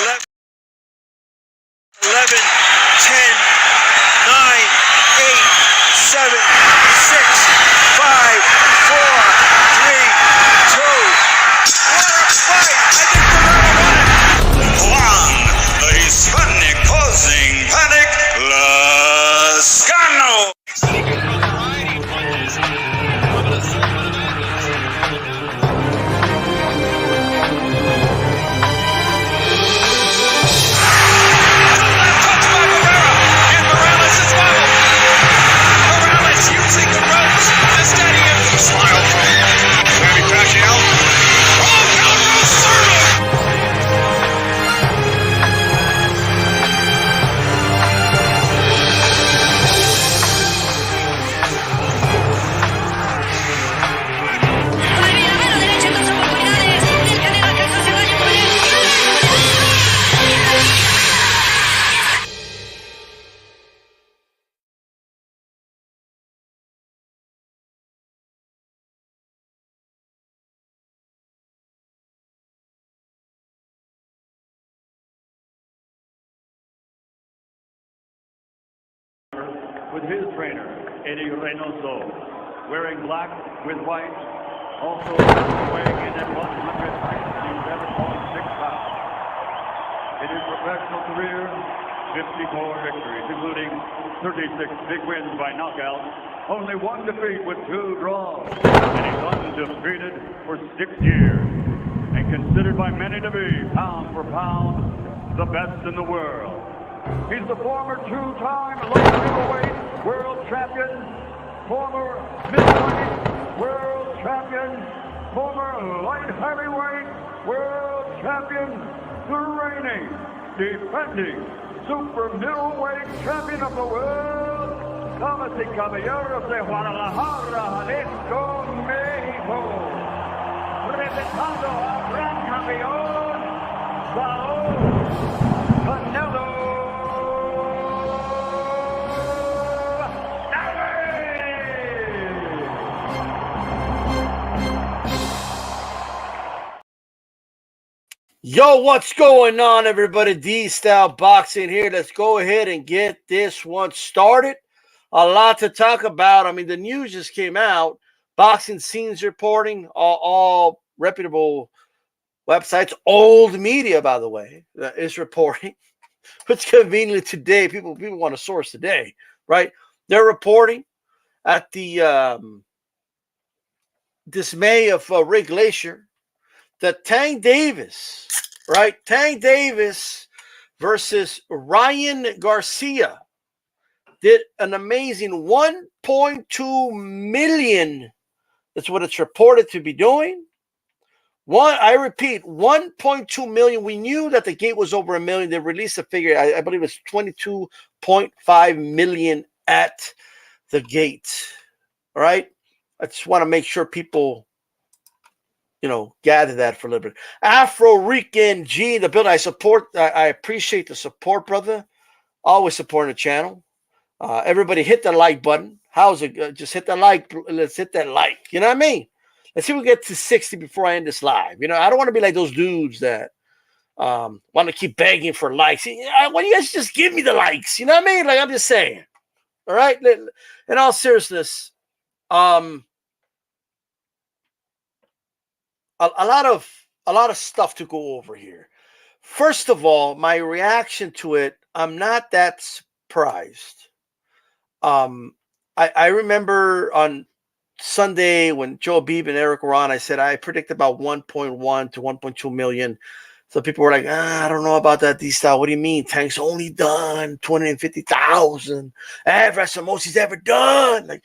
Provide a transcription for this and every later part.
11, 10, 9, 8, 7, 6, 5, 4, 3, 2. What a fight! I think Guerrero won it. Juan, the Hispanic causing panic, Lascano. With his trainer, Eddie Reynoso, wearing black with white, also weighing in at 167.6 pounds. In his professional career, 54 victories, including 36 big wins by knockout, only one defeat with 2 draws, and he's undefeated for 6 years, and considered by many to be, pound for pound, the best in the world. He's the former 2-time light middleweight world champion, former middleweight world champion, former light heavyweight world champion, the reigning, defending super middleweight champion of the world, damas y caballeros de Guadalajara, Jalisco, México, representando al gran campeón, Saúl Canelo. Yo, what's going on, everybody? DStyleBoxing here. Let's go ahead and get this one started. A lot to talk about. I mean, the news just came out. Boxing Scenes reporting, all reputable websites, old media, by the way, is reporting. It's convenient today. People want a source today, right? They're reporting at the dismay of Ray Glacier that Tank Davis, right? Tank Davis versus Ryan Garcia did an amazing 1.2 million. That's what it's reported to be doing. I repeat, 1.2 million. We knew that the gate was over $1 million. They released a figure, I believe it's 22.5 million at the gate. All right. I just want to make sure people, gather that for a little bit. Afro-Rican G in the building. I appreciate the support, brother. Always supporting the channel. Everybody hit the like button. How's it? Just hit the like. Let's hit that like. You know what I mean? Let's see if we get to 60 before I end this live. I don't want to be like those dudes that want to keep begging for likes. Why don't you guys just give me the likes? You know what I mean? Like, I'm just saying. All right? In all seriousness, a lot of stuff to go over here. First of all, my reaction to it, I'm not that surprised. I remember on Sunday when Joe Beeb and Eric were on, I said I predict about 1.1 to 1.2 million. So people were like, I don't know about that, D-Style. What do you mean? Tank's only done 250,000. That's the most he's ever done. Like,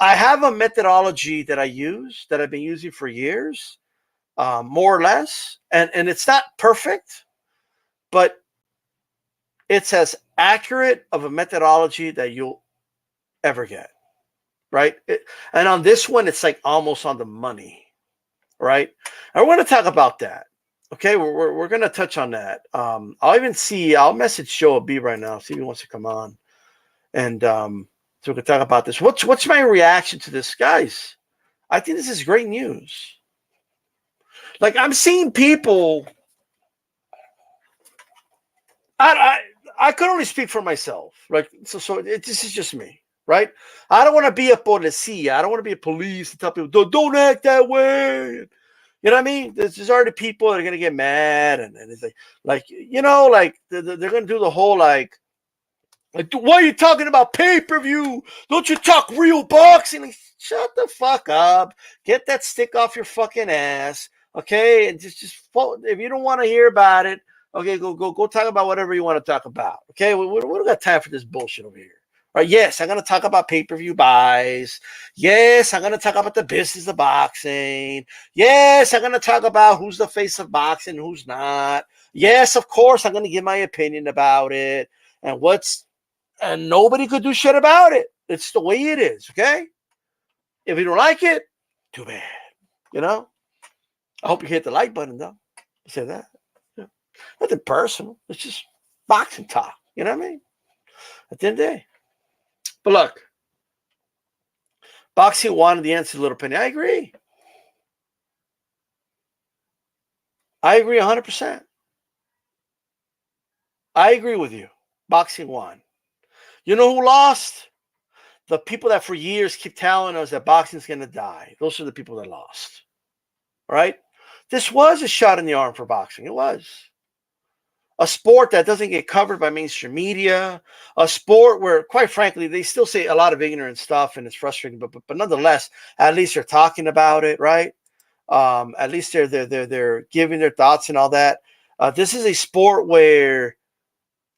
I have a methodology that I use, that I've been using for years. More or less, and it's not perfect, but it's as accurate of a methodology that you'll ever get, right? And on this one, it's like almost on the money, right? And we're going to talk about that. Okay, we're going to touch on that. I'll message Joe B right now, see if he wants to come on, and so we can talk about this. What's my reaction to this, guys? I think this is great news. Like, I'm seeing people I could only speak for myself. Like, this is just me, right? I don't want to be a policía. I don't want to be a police to tell people, don't act that way. You know what I mean? There's already people that are gonna get mad, and it's like they're gonna do the whole like, why are you talking about pay-per-view? Don't you talk real boxing? Like, shut the fuck up. Get that stick off your fucking ass, okay? And just if you don't want to hear about it, okay, go talk about whatever you want to talk about, okay? We don't got time for this bullshit over here. Right? Yes, I'm going to talk about pay-per-view buys. Yes, I'm going to talk about the business of boxing. Yes, I'm going to talk about who's the face of boxing, who's not. Yes, of course, I'm going to give my opinion about it and nobody could do shit about it. It's the way it is, okay? If you don't like it, too bad. You know? I hope you hit the like button, though. I say that. Yeah. Nothing personal. It's just boxing talk. You know what I mean? At the end of the day. But look, boxing wanted the answer, little penny. I agree. I agree 100%. I agree with you. Boxing won. You know who lost? The people that for years keep telling us that boxing's going to die. Those are the people that lost. Right? This was a shot in the arm for boxing. It was. A sport that doesn't get covered by mainstream media. A sport where, quite frankly, they still say a lot of ignorant stuff and it's frustrating. But nonetheless, at least they're talking about it, right? At least they're giving their thoughts and all that. This is a sport where,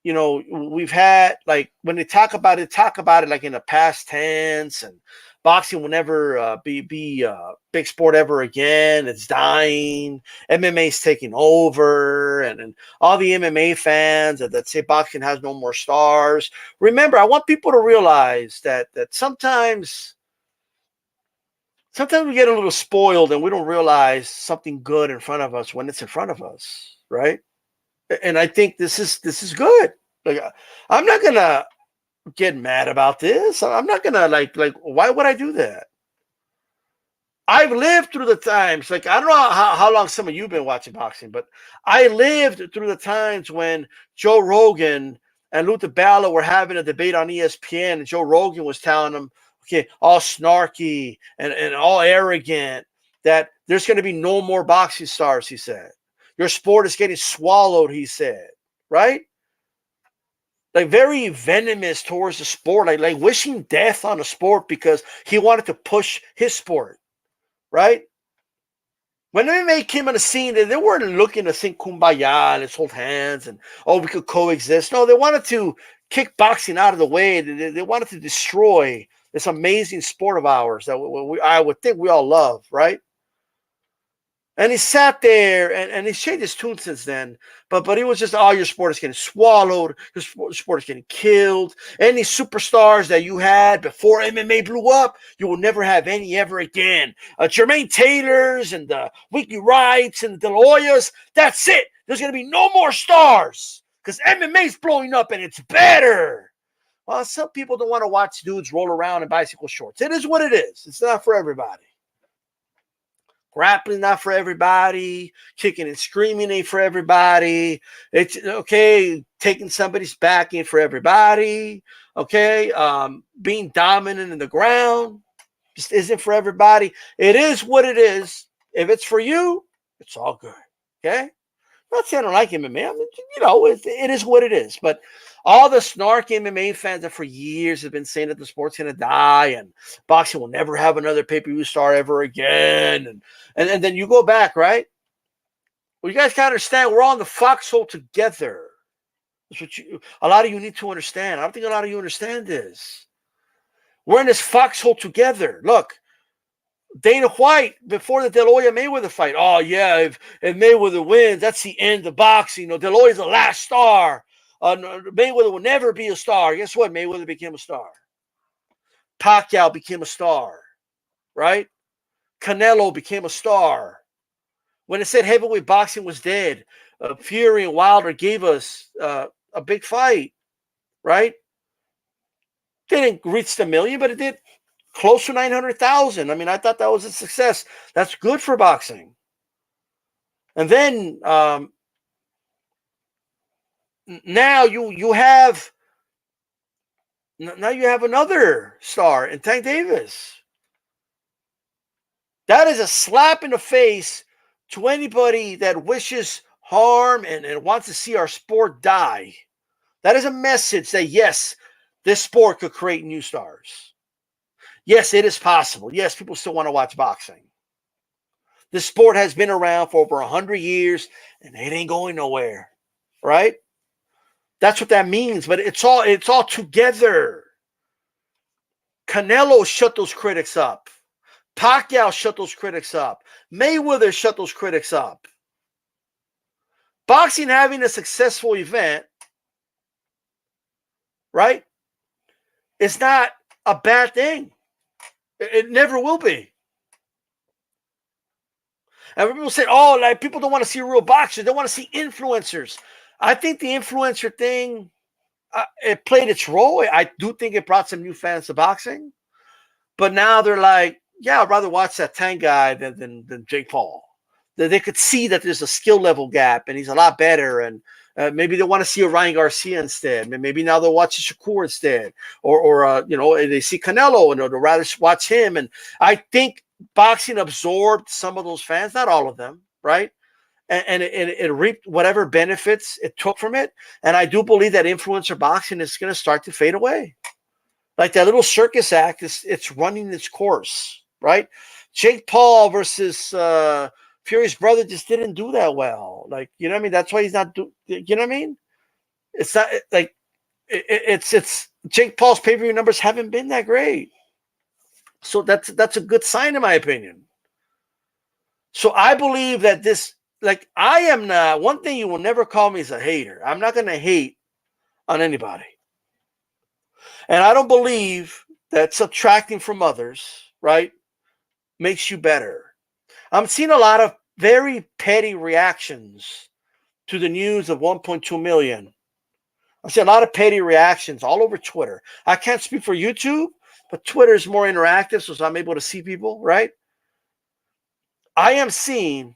you know, we've had, like, when they talk about it like in the past tense, and boxing will never be a big sport ever again. It's dying. MMA's taking over, and all the MMA fans that say boxing has no more stars. Remember, I want people to realize that sometimes we get a little spoiled and we don't realize something good in front of us when it's in front of us, right? And I think this is good. Like, I'm not gonna get mad about this. I'm not gonna like why would I do that? I've lived through the times. Like, I don't know how long some of you have been watching boxing, but I lived through the times when Joe Rogan and Luther Balla were having a debate on ESPN, and Joe Rogan was telling them, okay, all snarky and all arrogant, that there's going to be no more boxing stars, he said. Your sport is getting swallowed, he said, right? Like, very venomous towards the sport, like wishing death on the sport because he wanted to push his sport, right? When MMA came on the scene, they weren't looking to sing kumbaya, let's hold hands, and, oh, we could coexist. No, they wanted to kick boxing out of the way. They wanted to destroy this amazing sport of ours that I would think we all love, right? And he sat there, and he's changed his tune since then. But he was just, oh, your sport is getting swallowed. Your sport is getting killed. Any superstars that you had before MMA blew up, you will never have any ever again. Jermaine Taylors and the Weekly Rights and the De La Hoyas, that's it. There's going to be no more stars because MMA is blowing up and it's better. Well, some people don't want to watch dudes roll around in bicycle shorts. It is what it is. It's not for everybody. Grappling not for everybody. Kicking and screaming ain't for everybody. It's okay. Taking somebody's back ain't for everybody. Okay. Being dominant in the ground just isn't for everybody. It is what it is. If it's for you, it's all good. Okay. I'm not saying I don't like MMA. I mean, you know, it is what it is. But all the snark MMA fans that for years have been saying that the sport's going to die and boxing will never have another pay-per-view star ever again. And then you go back, right? Well, you guys got to understand, we're all in the foxhole together. That's what a lot of you need to understand. I don't think a lot of you understand this. We're in this foxhole together. Look, Dana White, before the De La Hoya Mayweather fight, oh, yeah, if Mayweather wins, that's the end of boxing. You know, De La Hoya's the last star. Mayweather will never be a star. Guess what? Mayweather became a star. Pacquiao became a star, right? Canelo became a star. When it said heavyweight boxing was dead, Fury and Wilder gave us a big fight, right? They didn't reach the million, but it did close to 900,000. I mean, I thought that was a success. That's good for boxing. And then now you have another star in Tank Davis. That is a slap in the face to anybody that wishes harm and wants to see our sport die. That is a message that, yes, this sport could create new stars. Yes, it is possible. Yes, people still want to watch boxing. This sport has been around for over 100 years, and it ain't going nowhere, right? That's what that means, but it's all together. Canelo shut those critics up. Pacquiao shut those critics up. Mayweather shut those critics up. Boxing having a successful event, right, it's not a bad thing. It never will be. And people say, oh, like people don't want to see real boxers. They want to see influencers. I think the influencer thing, it played its role. I do think it brought some new fans to boxing. But now they're like, yeah, I'd rather watch that Tank guy than Jake Paul. They could see that there's a skill level gap and he's a lot better. And maybe they want to see a Ryan Garcia instead. Maybe now they'll watch Shakur instead. Or they see Canelo and they'll rather watch him. And I think boxing absorbed some of those fans, not all of them, right? And it reaped whatever benefits it took from it. And I do believe that influencer boxing is going to start to fade away. Like that little circus act, it's running its course, right? Jake Paul versus Fury's brother just didn't do that well. Like, you know what I mean? That's why he's not you know what I mean? It's not like it's Jake Paul's pay-per-view numbers haven't been that great. So that's a good sign in my opinion. So I believe that this, like, I am not, one thing you will never call me is a hater. I'm not going to hate on anybody. And I don't believe that subtracting from others, right, makes you better. I'm seeing a lot of very petty reactions to the news of 1.2 million. I see a lot of petty reactions all over Twitter. I can't speak for YouTube, but Twitter is more interactive, so I'm able to see people, right? I am seeing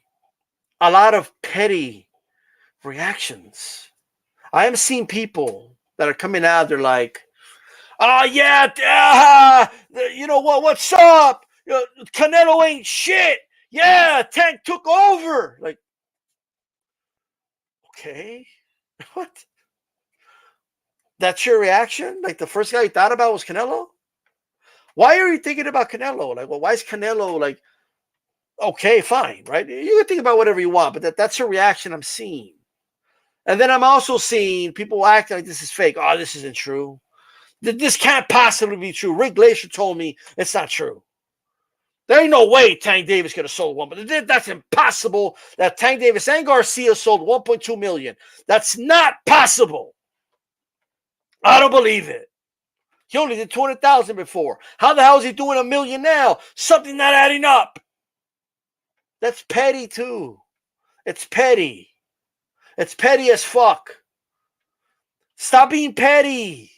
a lot of petty reactions. I am seeing people that are coming out, they're like, oh, yeah, you know what? What's up? Canelo ain't shit. Yeah, Tank took over. Like, okay, what? That's your reaction? Like the first guy you thought about was Canelo? Why are you thinking about Canelo? Like, well, why is Canelo like, okay, fine, right? You can think about whatever you want, but that's a reaction I'm seeing. And then I'm also seeing people acting like this is fake. Oh, this isn't true. This can't possibly be true. Rick Glacier told me it's not true. There ain't no way Tank Davis could have sold one, but that's impossible that Tank Davis and Garcia sold 1.2 million. That's not possible. I don't believe it. He only did 200,000 before. How the hell is he doing $1 million now? Something not adding up. That's petty too. It's petty. It's petty as fuck. Stop being petty.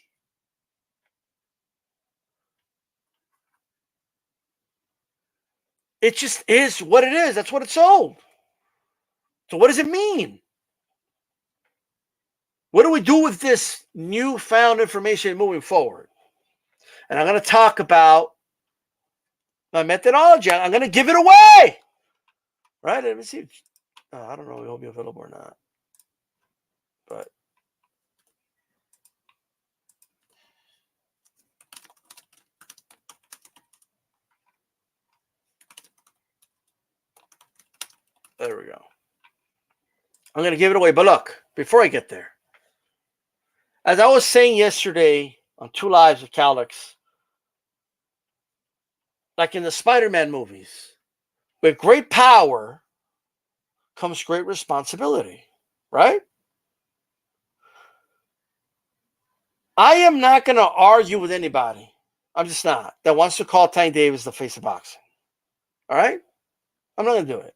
It just is what it is. That's what it sold. So what does it mean? What do we do with this newfound information moving forward? And I'm going to talk about my methodology. I'm going to give it away. Right? Let me see. I don't know if it'll be available or not. But there we go. I'm going to give it away. But look, before I get there, as I was saying yesterday on 2 Lives of Calix, like in the Spider-Man movies, with great power comes great responsibility, right? I am not going to argue with anybody. I'm just not. That wants to call Tank Davis the face of boxing. All right? I'm not going to do it.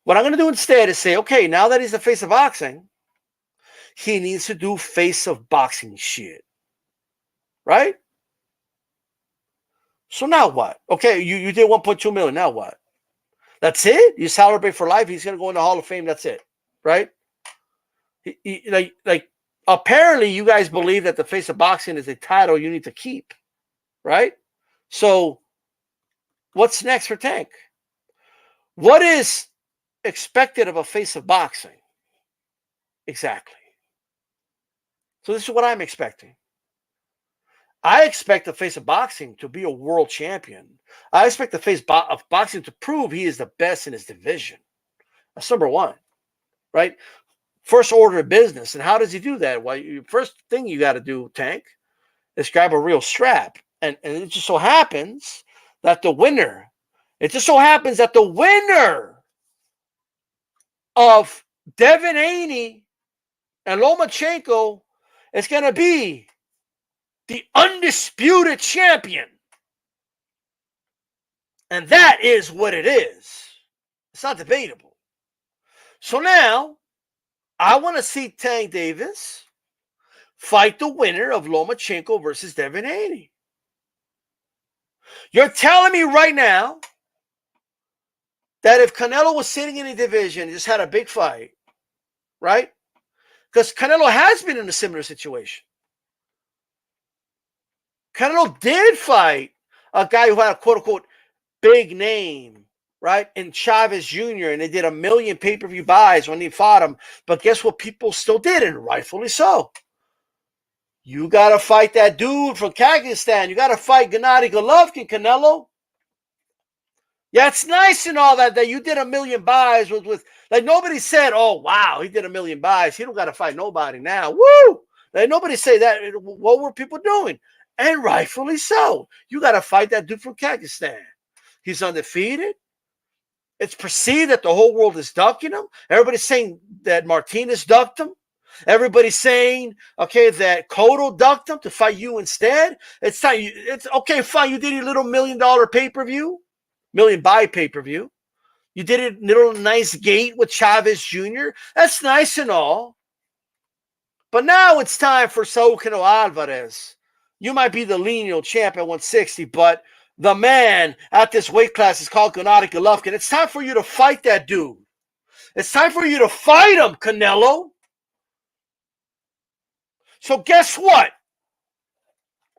What I'm going to do instead is say, okay, now that he's the face of boxing, he needs to do face of boxing shit. Right? So now what? Okay, you did 1.2 million. Now what? That's it? You celebrate for life. He's going to go in the Hall of Fame. That's it. Right? Like apparently you guys believe that the face of boxing is a title you need to keep, right? So what's next for Tank? What is expected of a face of boxing? Exactly. So this is what I'm expecting. I expect the face of boxing to be a world champion. I expect the face of boxing to prove he is the best in his division. That's number one, right? First order of business. And how does he do that? Well, first thing you got to do, Tank, is grab a real strap. And it just so happens that the winner of Devin Haney and Lomachenko is going to be the undisputed champion. And that is what it is. It's not debatable. So now, I want to see Tank Davis fight the winner of Lomachenko versus Devin Haney. You're telling me right now that if Canelo was sitting in a division, just had a big fight, right? Because Canelo has been in a similar situation. Canelo did fight a guy who had a quote-unquote big name, right? In Chavez Jr., and they did 1 million pay-per-view buys when he fought him. But guess what? People still did, and rightfully so. You got to fight that dude from Kazakhstan. You got to fight Gennady Golovkin, Canelo. Yeah, it's nice and all that you did 1 million buys with like nobody said, oh, wow, he did 1 million buys. He don't got to fight nobody now. Woo! Like nobody say that. What were people doing? And rightfully so. You got to fight that dude from Kazakhstan. He's undefeated. It's perceived that the whole world is ducking him. Everybody's saying that Martinez ducked him. Everybody's saying, okay, that Cotto ducked him to fight you instead. It's time. It's okay, fine. You did your little $1 million pay-per-view, million buy pay-per-view. You did a little nice gate with Chavez Jr. That's nice and all. But now it's time for Saul Canelo Alvarez. You might be the lineal champ at 160, but the man at this weight class is called Gennady Golovkin. It's time for you to fight that dude. It's time for you to fight him, Canelo. So guess what?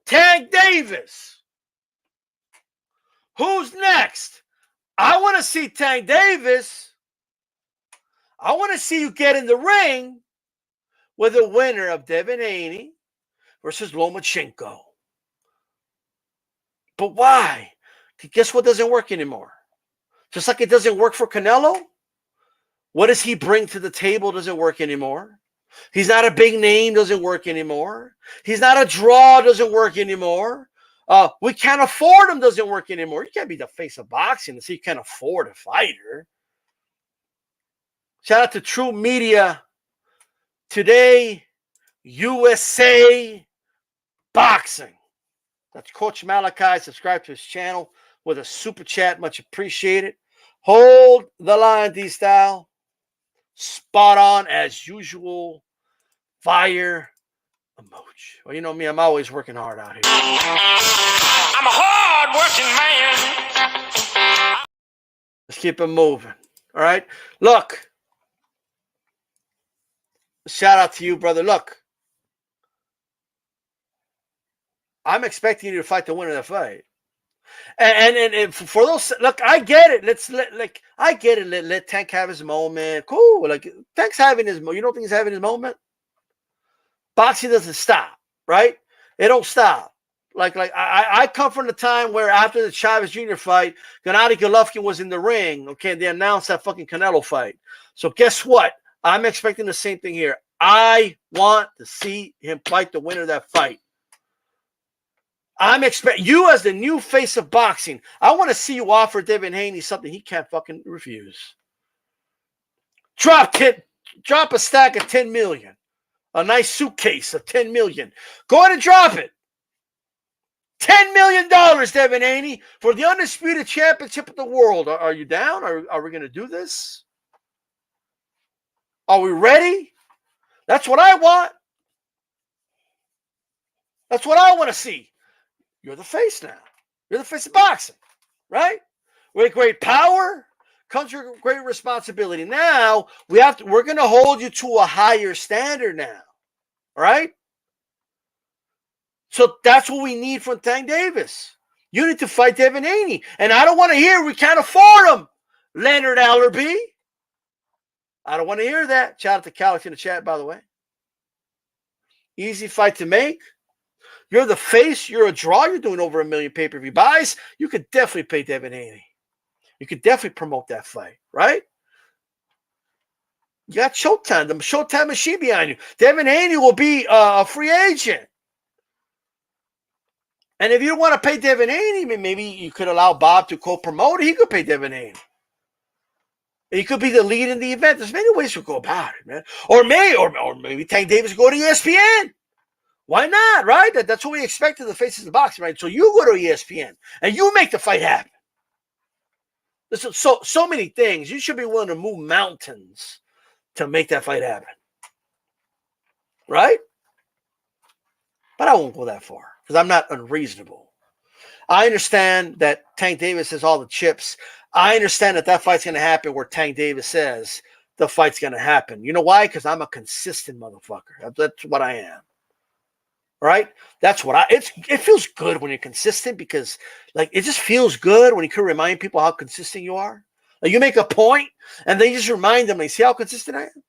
Tank Davis. Who's next? I want to see Tank Davis. I want to see you get in the ring with the winner of Devin Haney versus Lomachenko. But why? Guess what doesn't work anymore? Just like it doesn't work for Canelo, what does he bring to the table doesn't work anymore. He's not a big name, doesn't work anymore. He's not a draw, doesn't work anymore. We can't afford him, doesn't work anymore. You can't be the face of boxing and say you can't afford a fighter. Shout out to True Media Today, USA Boxing. That's Coach Malachi. Subscribe to his channel with a super chat. Much appreciated. Hold the line, D-Style. Spot on as usual. Fire emoji. Well, you know me, I'm always working hard out here. I'm a hard-working man. Let's keep it moving. All right. Look. Shout out to you, brother. Look. I'm expecting you to fight the winner of the fight. And for those, look, I get it. I get it. Let Tank have his moment. Cool. Like Tank's having his moment. You don't think he's having his moment? Boxing doesn't stop, right? It don't stop. Like I come from the time where after the Chavez Jr. fight, Gennady Golovkin was in the ring. Okay, and they announced that fucking Canelo fight. So guess what? I'm expecting the same thing here. I want to see him fight the winner of that fight. I'm expecting you as the new face of boxing. I want to see you offer Devin Haney something he can't fucking refuse. Drop a stack of 10 million. A nice suitcase of 10 million. Go ahead and drop it. $10 million, Devin Haney, for the undisputed championship of the world. Are you down? Are we going to do this? Are we ready? That's what I want. That's what I want to see. You're the face now. You're the face of boxing, right? With great power, comes with great responsibility. Now we're going to hold you to a higher standard now. All right? So that's what we need from Tank Davis. You need to fight Devin Haney. And I don't want to hear we can't afford him, Leonard Allerby. I don't want to hear that. Shout out to Calix in the chat, by the way. Easy fight to make. You're the face. You're a draw. You're doing over 1 million pay-per-view buys. You could definitely pay Devin Haney. You could definitely promote that fight, right? You got Showtime, the Showtime machine behind you. Devin Haney will be a free agent. And if you don't want to pay Devin Haney, maybe you could allow Bob to co-promote it. He could pay Devin Haney. He could be the lead in the event. There's many ways to go about it, man. Or maybe Tank Davis go to ESPN. Why not, right? That's what we expect of the faces of boxing, right? So you go to ESPN and you make the fight happen. There's so many things. You should be willing to move mountains to make that fight happen. Right? But I won't go that far because I'm not unreasonable. I understand that Tank Davis has all the chips. I understand that fight's going to happen where Tank Davis says the fight's going to happen. You know why? Because I'm a consistent motherfucker. That's what I am. Right? That's what it feels good when you're consistent because like it just feels good when you can remind people how consistent you are. Like you make a point and then you just remind them, like, see how consistent I am?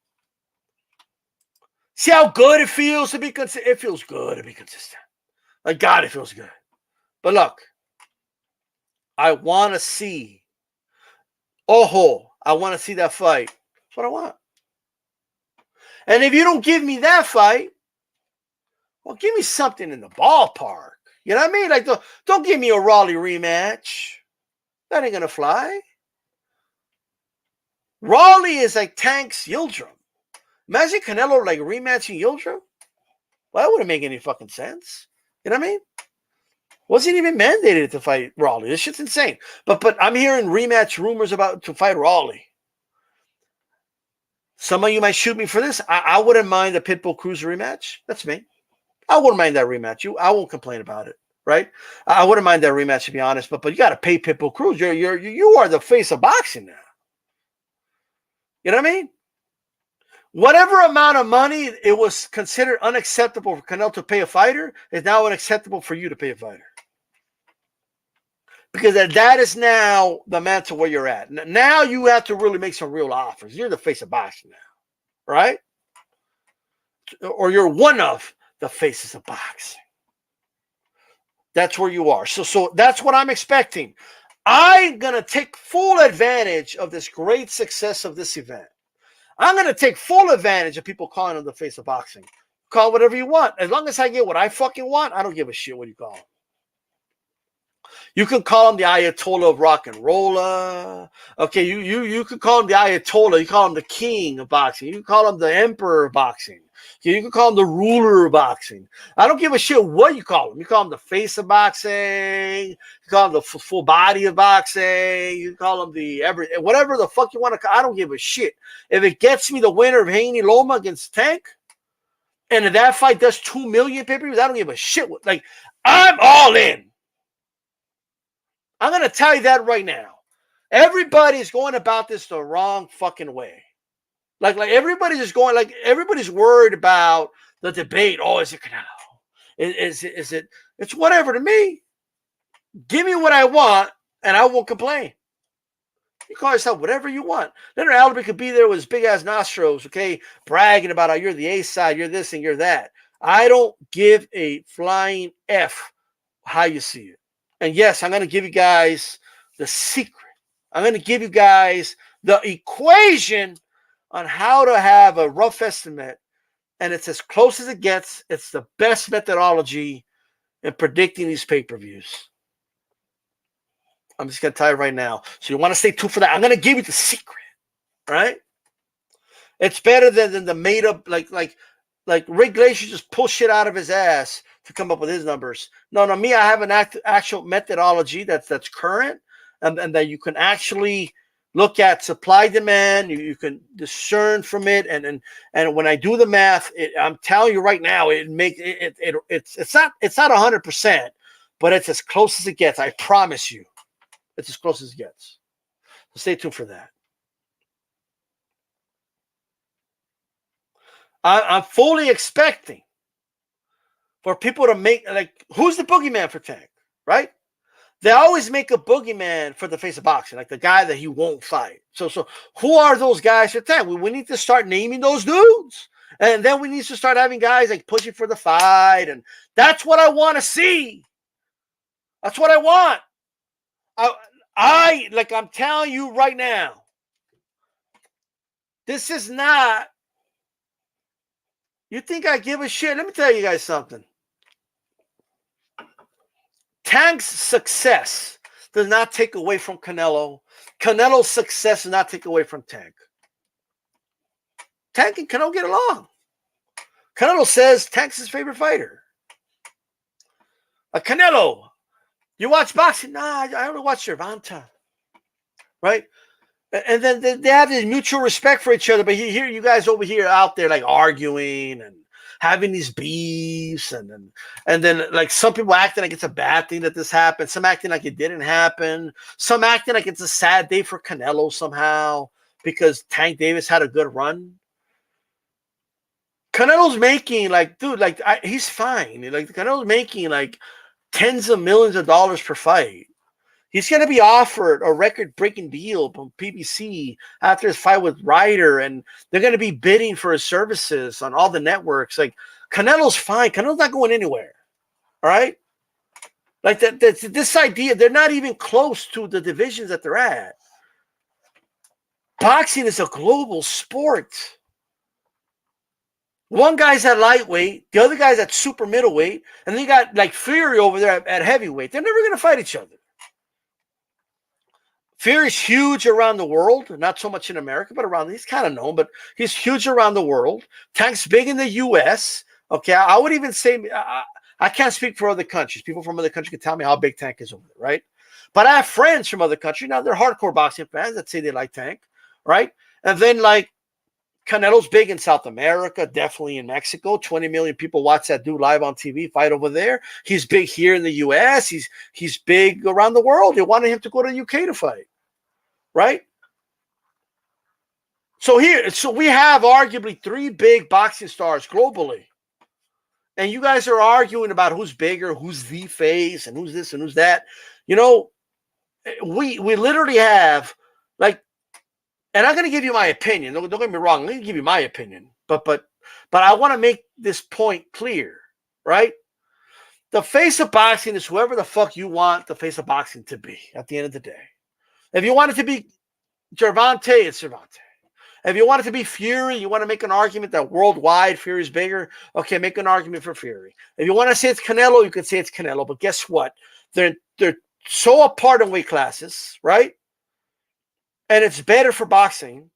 See how good it feels to be consistent? It feels good to be consistent. Like God, it feels good. But look, I want to see I want to see that fight. That's what I want. And if you don't give me that fight, well, give me something in the ballpark. You know what I mean? Like, don't give me a Raleigh rematch. That ain't going to fly. Raleigh is like Tank's Yildirim. Imagine Canelo like rematching Yildirim. Well, that wouldn't make any fucking sense. You know what I mean? Wasn't even mandated to fight Raleigh. This shit's insane. But I'm hearing rematch rumors about to fight Raleigh. Some of you might shoot me for this. I wouldn't mind a Pitbull Cruz rematch. That's me. I wouldn't mind that rematch. I won't complain about it, right? I wouldn't mind that rematch to be honest. But you got to pay Pitbull Cruz. You are the face of boxing now. You know what I mean? Whatever amount of money it was considered unacceptable for Canelo to pay a fighter is now unacceptable for you to pay a fighter. Because that is now the mantle where you're at. Now you have to really make some real offers. You're the face of boxing now, right? Or you're one of the faces of boxing. That's where you are. So that's what I'm expecting. I'm going to take full advantage of this great success of this event. I'm going to take full advantage of people calling him the face of boxing. Call whatever you want. As long as I get what I fucking want, I don't give a shit what you call him. You can call him the Ayatollah of rock and roll. Okay, you could call him the Ayatollah. You call him the king of boxing. You can call him the emperor of boxing. You can call him the ruler of boxing. I don't give a shit what you call him. You call him the face of boxing. You call him the full body of boxing. You call him whatever the fuck you want to call. I don't give a shit. If it gets me the winner of Haney Loma against Tank, and if that fight does 2 million pay-per-views, I don't give a shit. Like, I'm all in. I'm going to tell you that right now. Everybody's going about this the wrong fucking way. Like everybody's just going, like everybody's worried about the debate. Oh, is it Canelo? Is it? It's whatever to me. Give me what I want, and I won't complain. You call yourself whatever you want. Leonard Allerby could be there with his big ass nostrils, okay, bragging about how you're the A side, you're this and you're that. I don't give a flying F how you see it. And yes, I'm going to give you guys the secret. I'm going to give you guys the equation on how to have a rough estimate. And it's as close as it gets. It's the best methodology in predicting these pay-per-views. I'm just going to tell you right now. So you want to stay tuned for that. I'm going to give you the secret. Right? It's better than the made-up, like Rick Glacier just pull shit out of his ass to come up with his numbers. No, me, I have an actual methodology that's current and that you can actually look at supply demand. You can discern from it, and when I do the math, I'm telling you right now, it's not 100%, but it's as close as it gets. I promise you, it's as close as it gets. So stay tuned for that. I'm fully expecting for people to make, like, who's the boogeyman for Tank, right? They always make a boogeyman for the face of boxing, like the guy that he won't fight. So who are those guys for Tank? We need to start naming those dudes. And then we need to start having guys like pushing for the fight. And that's what I want to see. That's what I want. I like, I'm telling you right now, this is not, you think I give a shit? Let me tell you guys something. Tank's success does not take away from Canelo. Canelo's success does not take away from Tank. Tank and Canelo get along. Canelo says Tank's his favorite fighter. Canelo, you watch boxing? Nah, I only watch Cervanta. Right? And then they have this mutual respect for each other. But here, you guys over here out there like arguing and having these beefs, and then like some people acting like it's a bad thing that this happened, some acting like it didn't happen, some acting like it's a sad day for Canelo somehow because Tank Davis had a good run. Canelo's making like, dude, like he's fine. Like Canelo's making like tens of millions of dollars per fight. He's going to be offered a record-breaking deal from PBC after his fight with Ryder, and they're going to be bidding for his services on all the networks. Like, Canelo's fine. Canelo's not going anywhere. All right? Like, this idea, they're not even close to the divisions that they're at. Boxing is a global sport. One guy's at lightweight, the other guy's at super middleweight, and then you got, like, Fury over there at heavyweight. They're never going to fight each other. Fury's huge around the world, not so much in America, but around, he's kind of known, but he's huge around the world. Tank's big in the U.S. Okay, I would even say, I can't speak for other countries. People from other countries can tell me how big Tank is over there, right? But I have friends from other countries. Now, they're hardcore boxing fans that say they like Tank, right? And then, like, Canelo's big in South America, definitely in Mexico. 20 million people watch that dude live on TV fight over there. He's big here in the U.S. He's big around the world. They wanted him to go to the U.K. to fight. Right? So we have arguably three big boxing stars globally. And you guys are arguing about who's bigger, who's the face, and who's this and who's that. You know, we literally have, like, and I'm going to give you my opinion. Don't get me wrong. I'm going to give you my opinion. But I want to make this point clear, right? The face of boxing is whoever the fuck you want the face of boxing to be at the end of the day. If you want it to be Cervante, it's Cervante. If you want it to be Fury, you want to make an argument that worldwide Fury's bigger, okay, make an argument for Fury. If you want to say it's Canelo, you can say it's Canelo. But guess what? They're so apart in weight classes, right? And it's better for boxing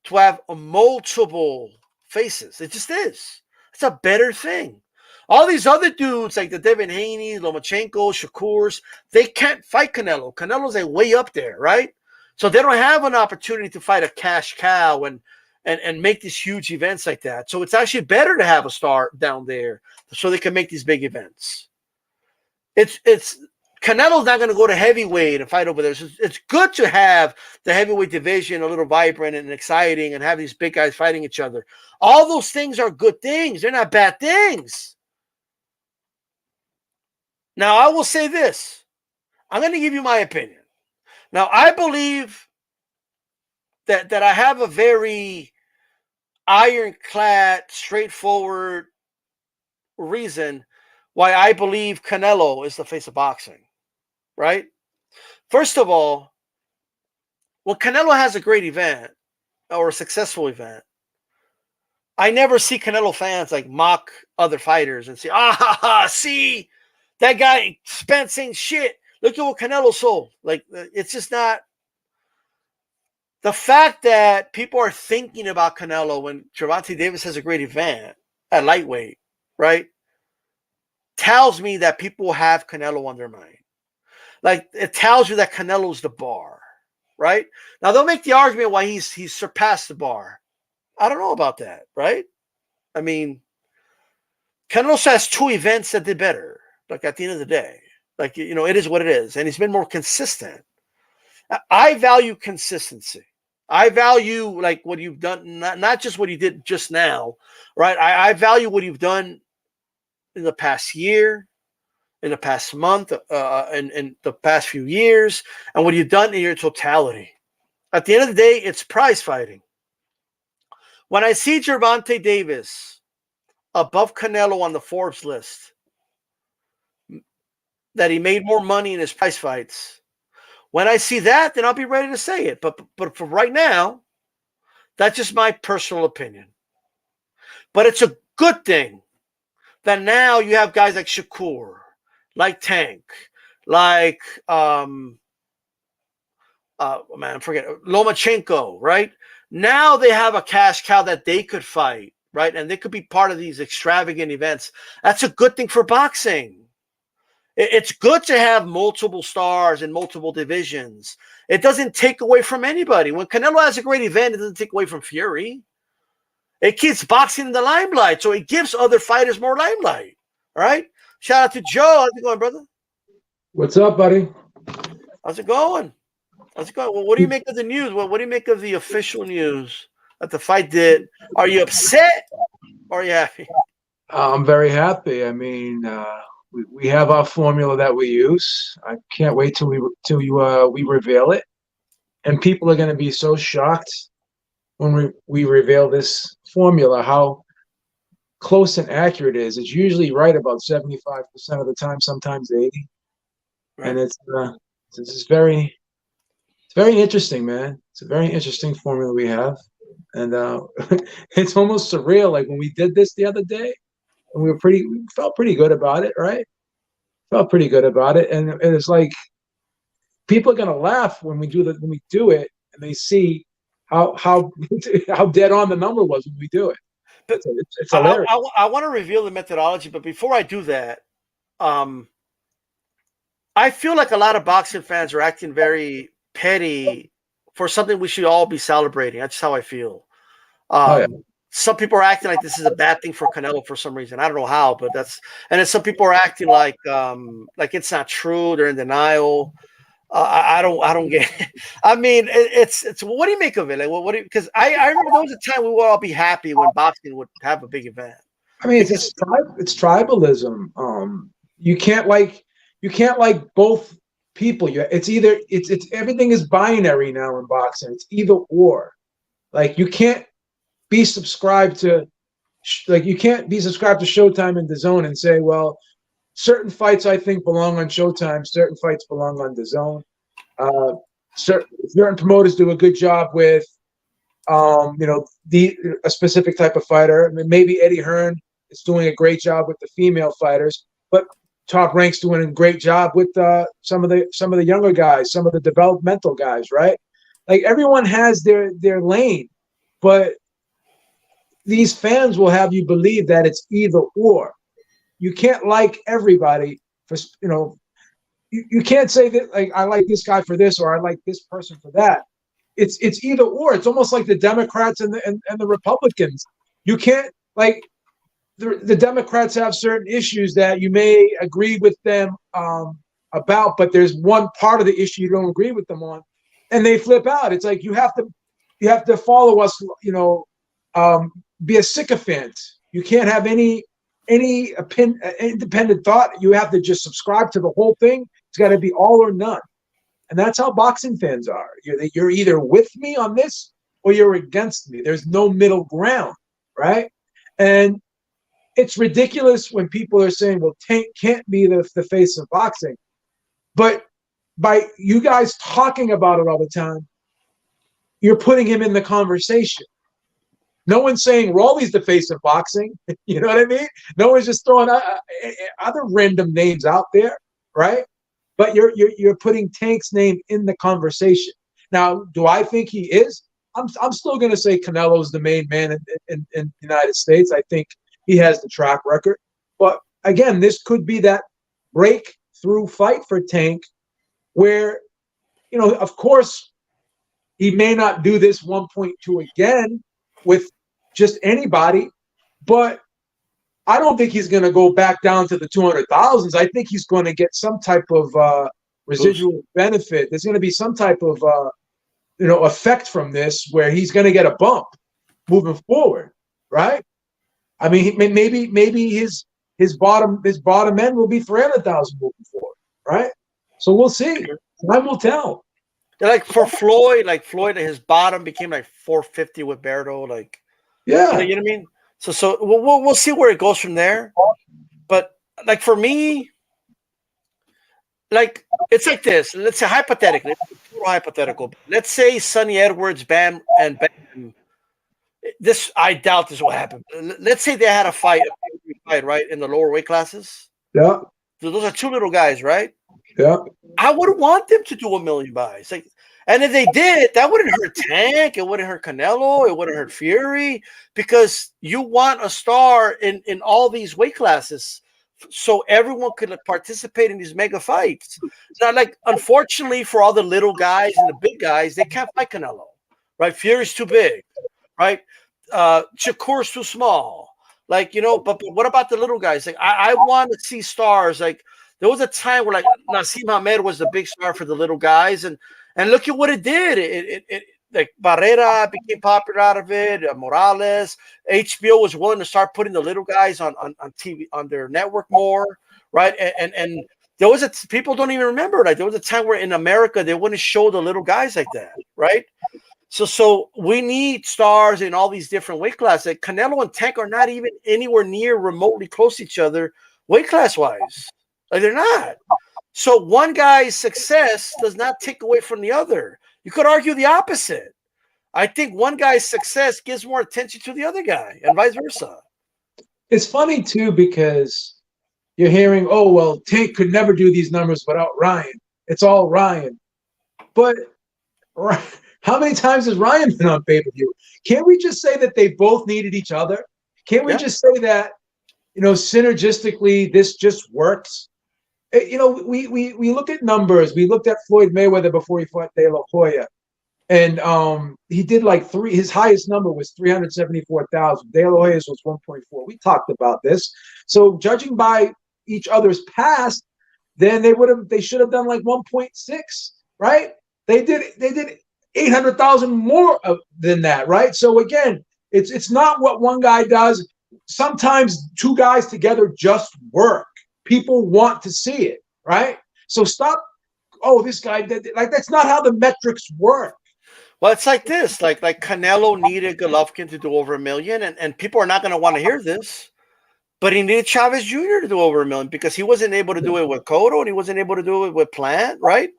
to have multiple faces. It just is. It's a better thing. All these other dudes like the Devin Haney, Lomachenko, Shakur's, they can't fight Canelo. Canelo's like way up there, right? So they don't have an opportunity to fight a cash cow and make these huge events like that. So it's actually better to have a star down there so they can make these big events. It's Canelo's not going to go to heavyweight and fight over there. So it's good to have the heavyweight division a little vibrant and exciting and have these big guys fighting each other. All those things are good things. They're not bad things. Now, I will say this. I'm going to give you my opinion. Now, I believe that I have a very ironclad, straightforward reason why I believe Canelo is the face of boxing, right? First of all, when Canelo has a great event or a successful event, I never see Canelo fans like mock other fighters and say, see, that guy Spence ain't shit. Look at what Canelo sold. Like, it's just not. The fact that people are thinking about Canelo when Gervonta Davis has a great event at lightweight, right, tells me that people have Canelo on their mind. Like, it tells you that Canelo's the bar, right? Now, they'll make the argument why he's surpassed the bar. I don't know about that, right? I mean, Canelo has two events that did better. Like, at the end of the day, like, you know, it is what it is. And he's been more consistent. I value consistency. I value like what you've done, not just what you did just now, right? I value what you've done in the past year, in the past month, in the past few years, and what you've done in your totality. At the end of the day, it's prize fighting. When I see Gervonta Davis above Canelo on the Forbes list, that he made more money in his prize fights. When I see that, then I'll be ready to say it. But for right now, that's just my personal opinion. But it's a good thing that now you have guys like Shakur, like Tank, like Lomachenko, right? Now they have a cash cow that they could fight, right? And they could be part of these extravagant events. That's a good thing for boxing. It's good to have multiple stars in multiple divisions. It doesn't take away from anybody. When Canelo has a great event, it doesn't take away from Fury. It keeps boxing in the limelight, so it gives other fighters more limelight. All right? Shout out to Joe. How's it going, brother? What's up, buddy? How's it going? How's it going? Well, what do you make of the news? What do you make of the official news that the fight did? Are you upset or are you happy? I'm very happy. I mean, we have our formula that we use. I can't wait till we reveal it, and people are going to be so shocked when we reveal this formula. How close and accurate it is. It's usually right about 75% of the time, sometimes 80, right. And it's very interesting, man. It's a very interesting formula we have, and it's almost surreal. Like when we did this the other day. And we felt pretty good about it, right? Felt pretty good about it, and it's like people are gonna laugh when we do it, and they see how dead on the number was when we do it. It's hilarious. I want to reveal the methodology, but before I do that, I feel like a lot of boxing fans are acting very petty for something we should all be celebrating. That's how I feel. Yeah. Some people are acting like this is a bad thing for Canelo for some reason. I don't know how, but that's. And then some people are acting like it's not true. They're in denial. I don't get it. I mean, it's. What do you make of it? Like, what do you? Because I remember there was a time we would all be happy when boxing would have a big event. I mean, it's tribalism. You can't like both people. It's everything is binary now in boxing. It's either or. Like you can't be subscribed to Showtime and DAZN and say, well, certain fights I think belong on Showtime, certain fights belong on DAZN. Certain promoters do a good job with, a specific type of fighter. I mean, maybe Eddie Hearn is doing a great job with the female fighters, but Top Rank's doing a great job with some of the younger guys, some of the developmental guys, right? Like everyone has their lane, but these fans will have you believe that it's either or. You can't like everybody for, you can't say that like I like this guy for this or I like this person for that. It's either or. It's almost like the Democrats and the Republicans. You can't like the Democrats have certain issues that you may agree with them about, but there's one part of the issue you don't agree with them on, and they flip out. It's like you have to follow us, be a sycophant. You can't have any independent thought. You have to just subscribe to the whole thing. It's got to be all or none, and that's how boxing fans are. You're either with me on this or you're against me. There's no middle ground, right? And it's ridiculous when people are saying, "Well, Tank can't be the face of boxing," but by you guys talking about it all the time, you're putting him in the conversation. No one's saying Rawley's the face of boxing. You know what I mean? No one's just throwing other random names out there, right? But you're putting Tank's name in the conversation. Now, do I think he is? I'm still going to say Canelo's the main man in the United States. I think he has the track record. But again, this could be that breakthrough fight for Tank where, of course, he may not do this 1.2 again with just anybody, but I don't think he's going to go back down to the 200,000s. I think he's going to get some type of residual benefit. There's going to be some type of effect from this where he's going to get a bump moving forward, right? I mean, maybe his bottom end will be 300,000 moving forward, right? So we'll see. Time will tell. Like for Floyd, his bottom became like 450 with Berto, like yeah, you know what I mean. So we'll see where it goes from there. But like for me, like it's like this. Let's say hypothetically, hypothetical. Let's say Sonny Edwards, Bam, and Bam. This I doubt this will happen. Let's say they had a fight, right, in the lower weight classes. Yeah. So those are two little guys, right? Yeah. I would want them to do 1 million buys. Like, and if they did, that wouldn't hurt Tank. It wouldn't hurt Canelo. It wouldn't hurt Fury, because you want a star in all these weight classes, so everyone could participate in these mega fights. Now, like, unfortunately for all the little guys and the big guys, they can't fight Canelo, right? Fury's too big, right? Shakur's too small. Like, but what about the little guys? Like, I want to see stars. Like, there was a time where like Nassim Hamed was the big star for the little guys, and look at what it did. It like Barrera became popular out of it. Morales, HBO was willing to start putting the little guys on TV, on their network more, right? And there was people don't even remember. Like, there was a time where in America they wouldn't show the little guys like that, right? So we need stars in all these different weight classes. Like Canelo and Tank are not even anywhere near remotely close to each other weight class wise. Like, they're not. So one guy's success does not take away from the other. You could argue the opposite. I think one guy's success gives more attention to the other guy, and vice versa. It's funny too, because you're hearing, oh well, Tank could never do these numbers without Ryan. It's all Ryan. But how many times has Ryan been on pay-per-view? Can't we just say that they both needed each other? Can't we just say that, synergistically this just works? We look at numbers. We looked at Floyd Mayweather before he fought De La Hoya, and he did like his highest number was 374,000. De La Hoya's was 1.4. We talked about this. So judging by each other's past, then they should have done like 1.6, right? They did 800,000 more than that, right? So again, it's not what one guy does. Sometimes two guys together just work. People want to see it, right? So stop. Oh, this guy did like that's not how the metrics work. Well, it's like this. Like Canelo needed Golovkin to do over 1 million, and people are not going to want to hear this. But he needed Chavez Jr. to do over 1 million because he wasn't able to do it with Cotto and he wasn't able to do it with Plant, right?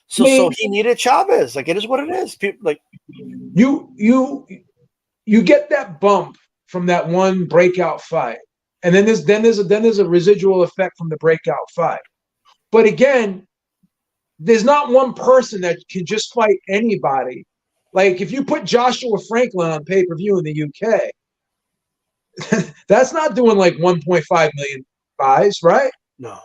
So he needed Chavez. Like, it is what it is. People like you get that bump from that one breakout fight. And then there's a residual effect from the breakout fight. But again, there's not one person that can just fight anybody. Like, if you put Joshua Franklin on pay-per-view in the UK, that's not doing like 1.5 million buys, right? No.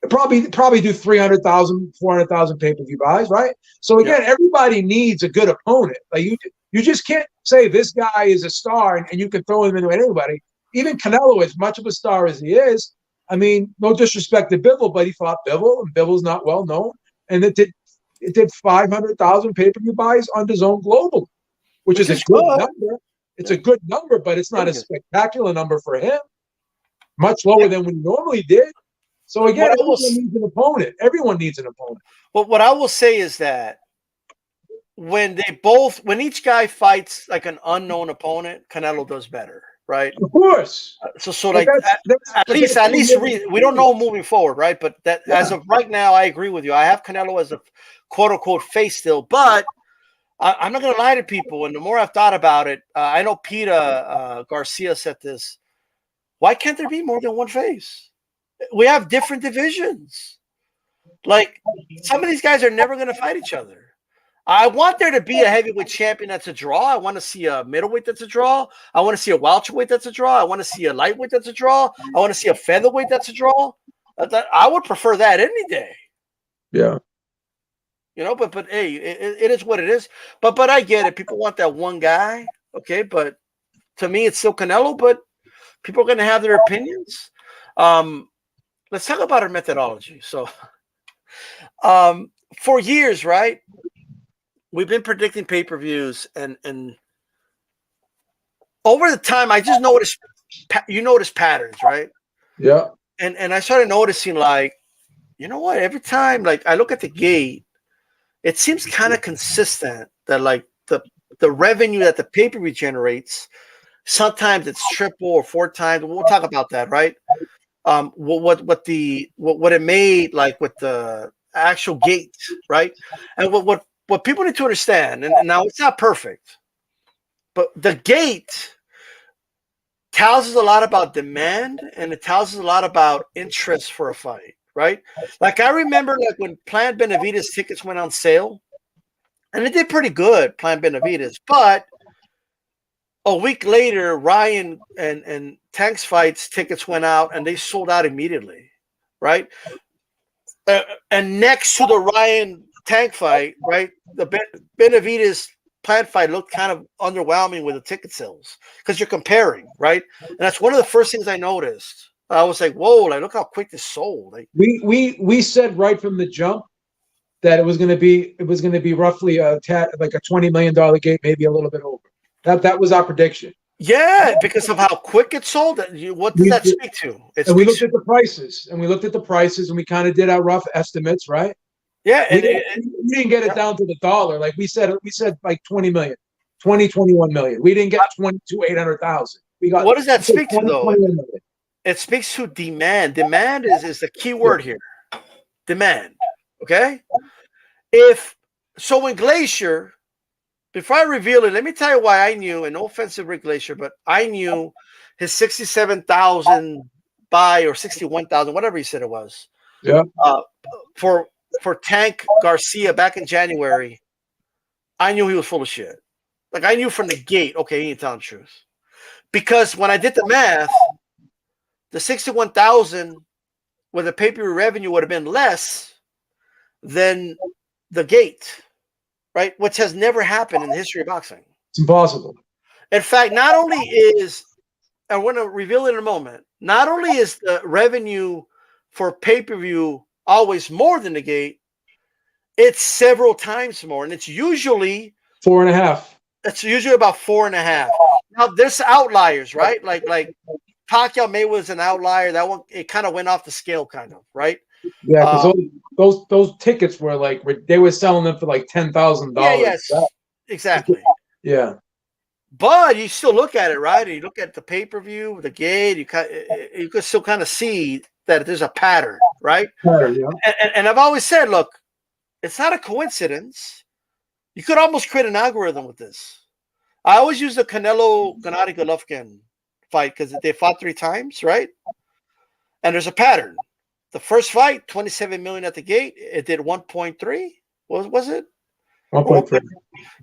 Probably do 300,000, 400,000 pay-per-view buys, right? So again, everybody needs a good opponent. Like, you just can't say this guy is a star and you can throw him into anybody. Even Canelo, as much of a star as he is, I mean, no disrespect to Bivol, but he fought Bivol, and Bivol's not well known, and it did 500,000 pay-per-view buys on DAZN global, which is a good number. It's a good number, but it's not a spectacular number for him. Much lower than we normally did. So again, everyone needs an opponent. Everyone needs an opponent. Well, what I will say is that when each guy fights like an unknown opponent, Canelo does better, right? Of course. So like at least we don't know moving forward, right? But as of right now, I agree with you. I have Canelo as a quote unquote face still, but I'm not going to lie to people. And the more I've thought about it, I know Peter Garcia said this. Why can't there be more than one face? We have different divisions. Like, some of these guys are never going to fight each other. I want there to be a heavyweight champion that's a draw. I want to see a middleweight that's a draw. I want to see a welterweight that's a draw. I want to see a lightweight that's a draw. I want to see a featherweight that's a draw. I would prefer that any day. Yeah. But hey, it is what it is. But I get it. People want that one guy. Okay, but to me, it's still Canelo. But people are going to have their opinions. Let's talk about our methodology. So For years, right? We've been predicting pay-per-views, and over the time, I just noticed. You notice patterns, right? Yeah. And I started noticing, like, you know what? Every time, like, I look at the gate, it seems kind of consistent that, like, the revenue that the pay-per-view generates, sometimes it's triple or four times. We'll talk about that, right? What it made, like, with the actual gate, right? And what people need to understand, and now it's not perfect, but the gate tells us a lot about demand, and it tells us a lot about interest for a fight, right? Like, I remember, like, when Plan Benavides tickets went on sale, and it did pretty good, Plan Benavides, but a week later, Ryan and Tank's fights tickets went out, and they sold out immediately, right? And next to the Ryan Tank fight, right, the Benavides Plant fight looked kind of underwhelming with the ticket sales because you're comparing, right? And that's one of the first things I noticed. I was like, "Whoa! Like, look how quick this sold!" Like, We said right from the jump that it was going to be roughly like a $20 million gate, maybe a little bit over. That was our prediction. yeah, because of how quick it sold. What does that speak to? And we looked at the prices, and we kind of did our rough estimates, right? Yeah, we didn't get it down to the dollar. Like we said like 20 million, 21 million. We didn't get 800,000. We got. What does that speak to, though? 21 million. It speaks to demand. Demand is the key word here. Demand. Okay. In Glacier, before I reveal it, let me tell you why I knew, and no offense to Rick Glacier, but I knew his 67,000 buy, or 61,000, whatever he said it was. Yeah. For Tank Garcia back in January, I knew he was full of shit. Like, I knew from the gate, okay, he ain't telling the truth. Because when I did the math, the 61,000 with the pay-per-view revenue would have been less than the gate, right? Which has never happened in the history of boxing. It's impossible. In fact, not only is, I want to reveal it in a moment, not only is the revenue for pay-per-view always more than the gate, it's several times more. And it's usually 4.5. It's usually about 4.5. Now, there's outliers, right? Like Pacquiao Mayweather's an outlier. That one, it kind of went off the scale, kind of, right? Yeah, because those tickets were like, they were selling them for like $10,000. Yeah, yes, exactly. Yeah. But you still look at it, right? And you look at the pay-per-view, the gate, you can still kind of see that there's a pattern, right? Yeah. And I've always said, look, it's not a coincidence. You could almost create an algorithm with this. I always use the Canelo Gennady Golovkin fight because they fought 3 times, right? And there's a pattern. The first fight, 27 million at the gate. It did 1.3. What was it? 1.3.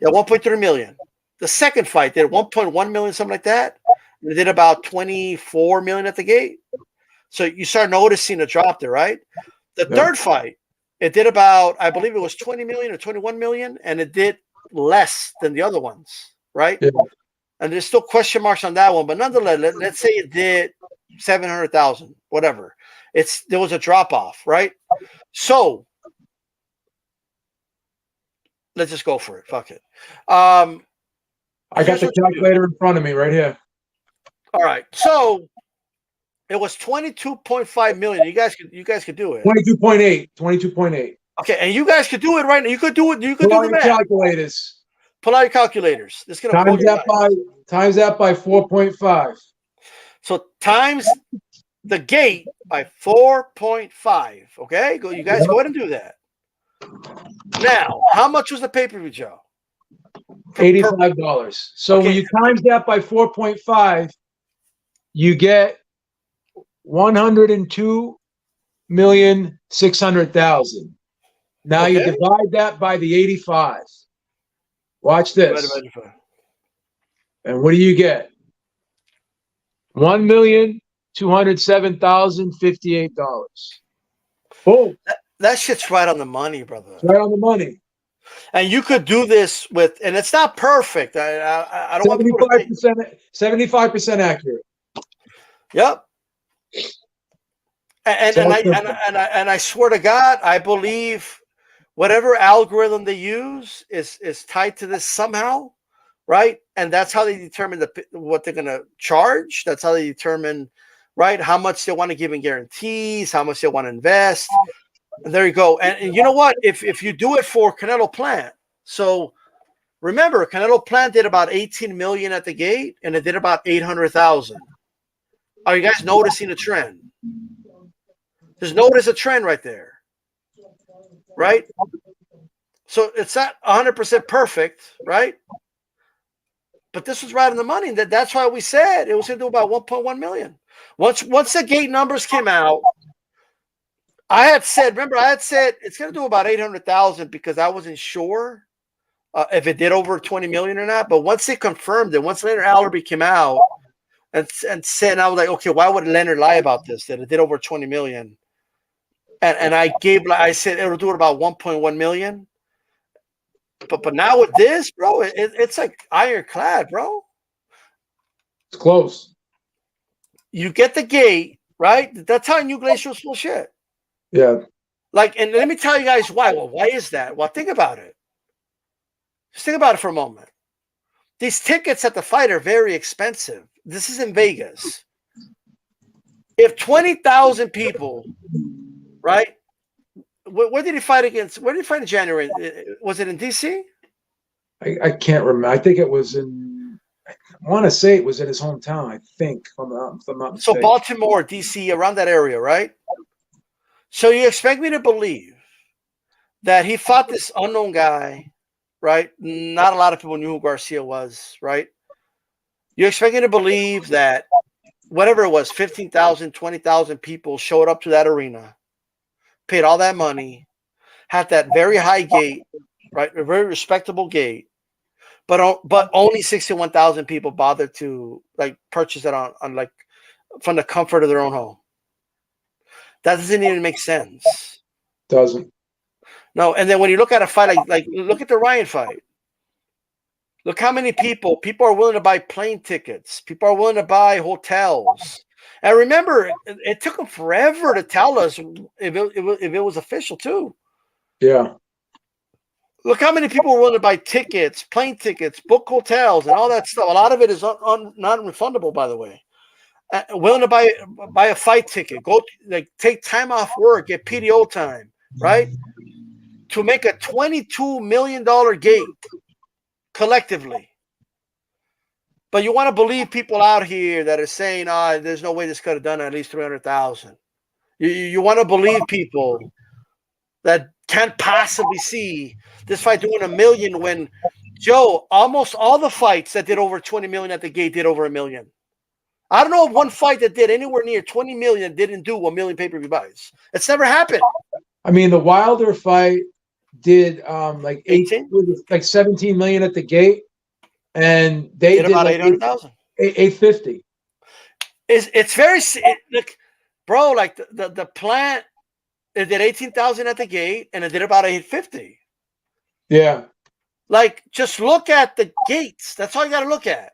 Yeah, 1.3 million. The second fight did 1.1 million, something like that. And it did about 24 million at the gate. So you start noticing a drop there, right? The third fight, it did about, I believe it was 20 million or 21 million, and it did less than the other ones, right? Yeah. And there's still question marks on that one, but nonetheless, let's say it did 700,000, whatever. There was a drop off, right? So let's just go for it. Fuck it. I got the calculator in front of me right here. All right. So it was 22.5 million. You guys could do it. 22.8. 22.8. Okay, and you guys could do it right now. You could do it. You could Pull do out the your math. calculators. Pull out your calculators. This is gonna times that by 4.5. So times the gate by 4.5. Okay, you guys go ahead and do that. Now, how much was the pay-per-view, Joe? $85. So when you times that by 4.5, you get 102,600,000. Now you divide that by the 85. Watch this. And what do you get? $1,207,058. Boom. That shit's right on the money, brother. It's right on the money. And you could do this with, and it's not perfect. I don't 75% accurate. Yep. And It's and all I and, simple. I- and I and I swear to God, I believe whatever algorithm they use is tied to this somehow, right? And that's how they determine what they're going to charge. That's how they determine, right, how much they want to give in guarantees, how much they want to invest. And there you go. And you know what? If you do it for Canelo Plant, so remember, Canelo Plant did about 18 million at the gate, and it did about 800,000. Are you guys noticing a trend? Just notice a trend right there, right? So it's not 100% perfect, right? But this was right on the money. That's why we said it was going to do about 1.1 million. Once the gate numbers came out, I had said it's going to do about 800,000 because I wasn't sure if it did over 20 million or not. But once they confirmed it, once Leonard Allerby came out and said, I was like, okay, why would Leonard lie about this? That it did over 20 million. And I said it'll do it about 1.1 million. But now with this, bro, it's like ironclad, bro. It's close. You get the gate, right? That's how New Glacier was full shit. Yeah. Like, and let me tell you guys why. Well, why is that? Well, think about it. Just think about it for a moment. These tickets at the fight are very expensive. This is in Vegas. If 20,000 people, right? Where did he fight against? Where did he fight in January? Was it in DC? I can't remember. I think it was in. I want to say it was in his hometown. I think, if I'm not So mistaken. Baltimore, DC, around that area, right? So you expect me to believe that he fought this unknown guy, right? Not a lot of people knew who Garcia was, right? You expect me to believe that whatever it was, 15,000, 20,000 people showed up to that arena, paid all that money, had that very high gate, right? A very respectable gate, but only 61,000 people bothered to like purchase it on like from the comfort of their own home. That doesn't even make sense. Doesn't. No, and then when you look at a fight like look at the Ryan fight. Look how many people are willing to buy plane tickets. People are willing to buy hotels. And remember, it took them forever to tell us if it was official too. Yeah. Look how many people were willing to buy tickets, plane tickets, book hotels, and all that stuff. A lot of it is non-refundable, by the way. Willing to buy a fight ticket, go like take time off work, get PTO time, right? To make a $22 million gate collectively. But you want to believe people out here that are saying, there's no way this could have done at least 300,000. You want to believe people that can't possibly see this fight doing $1 million when, Joe, almost all the fights that did over 20 million at the gate did over $1 million. I don't know of one fight that did anywhere near 20 million didn't do 1 million pay-per-view buys. It's never happened. I mean, the Wilder fight did like 18? like 17 million at the gate, and they did about like 800,000. 850. It's very like, bro, like the plant, it did 18,000 at the gate, and it did about 850. Yeah. Like, just look at the gates. That's all you got to look at.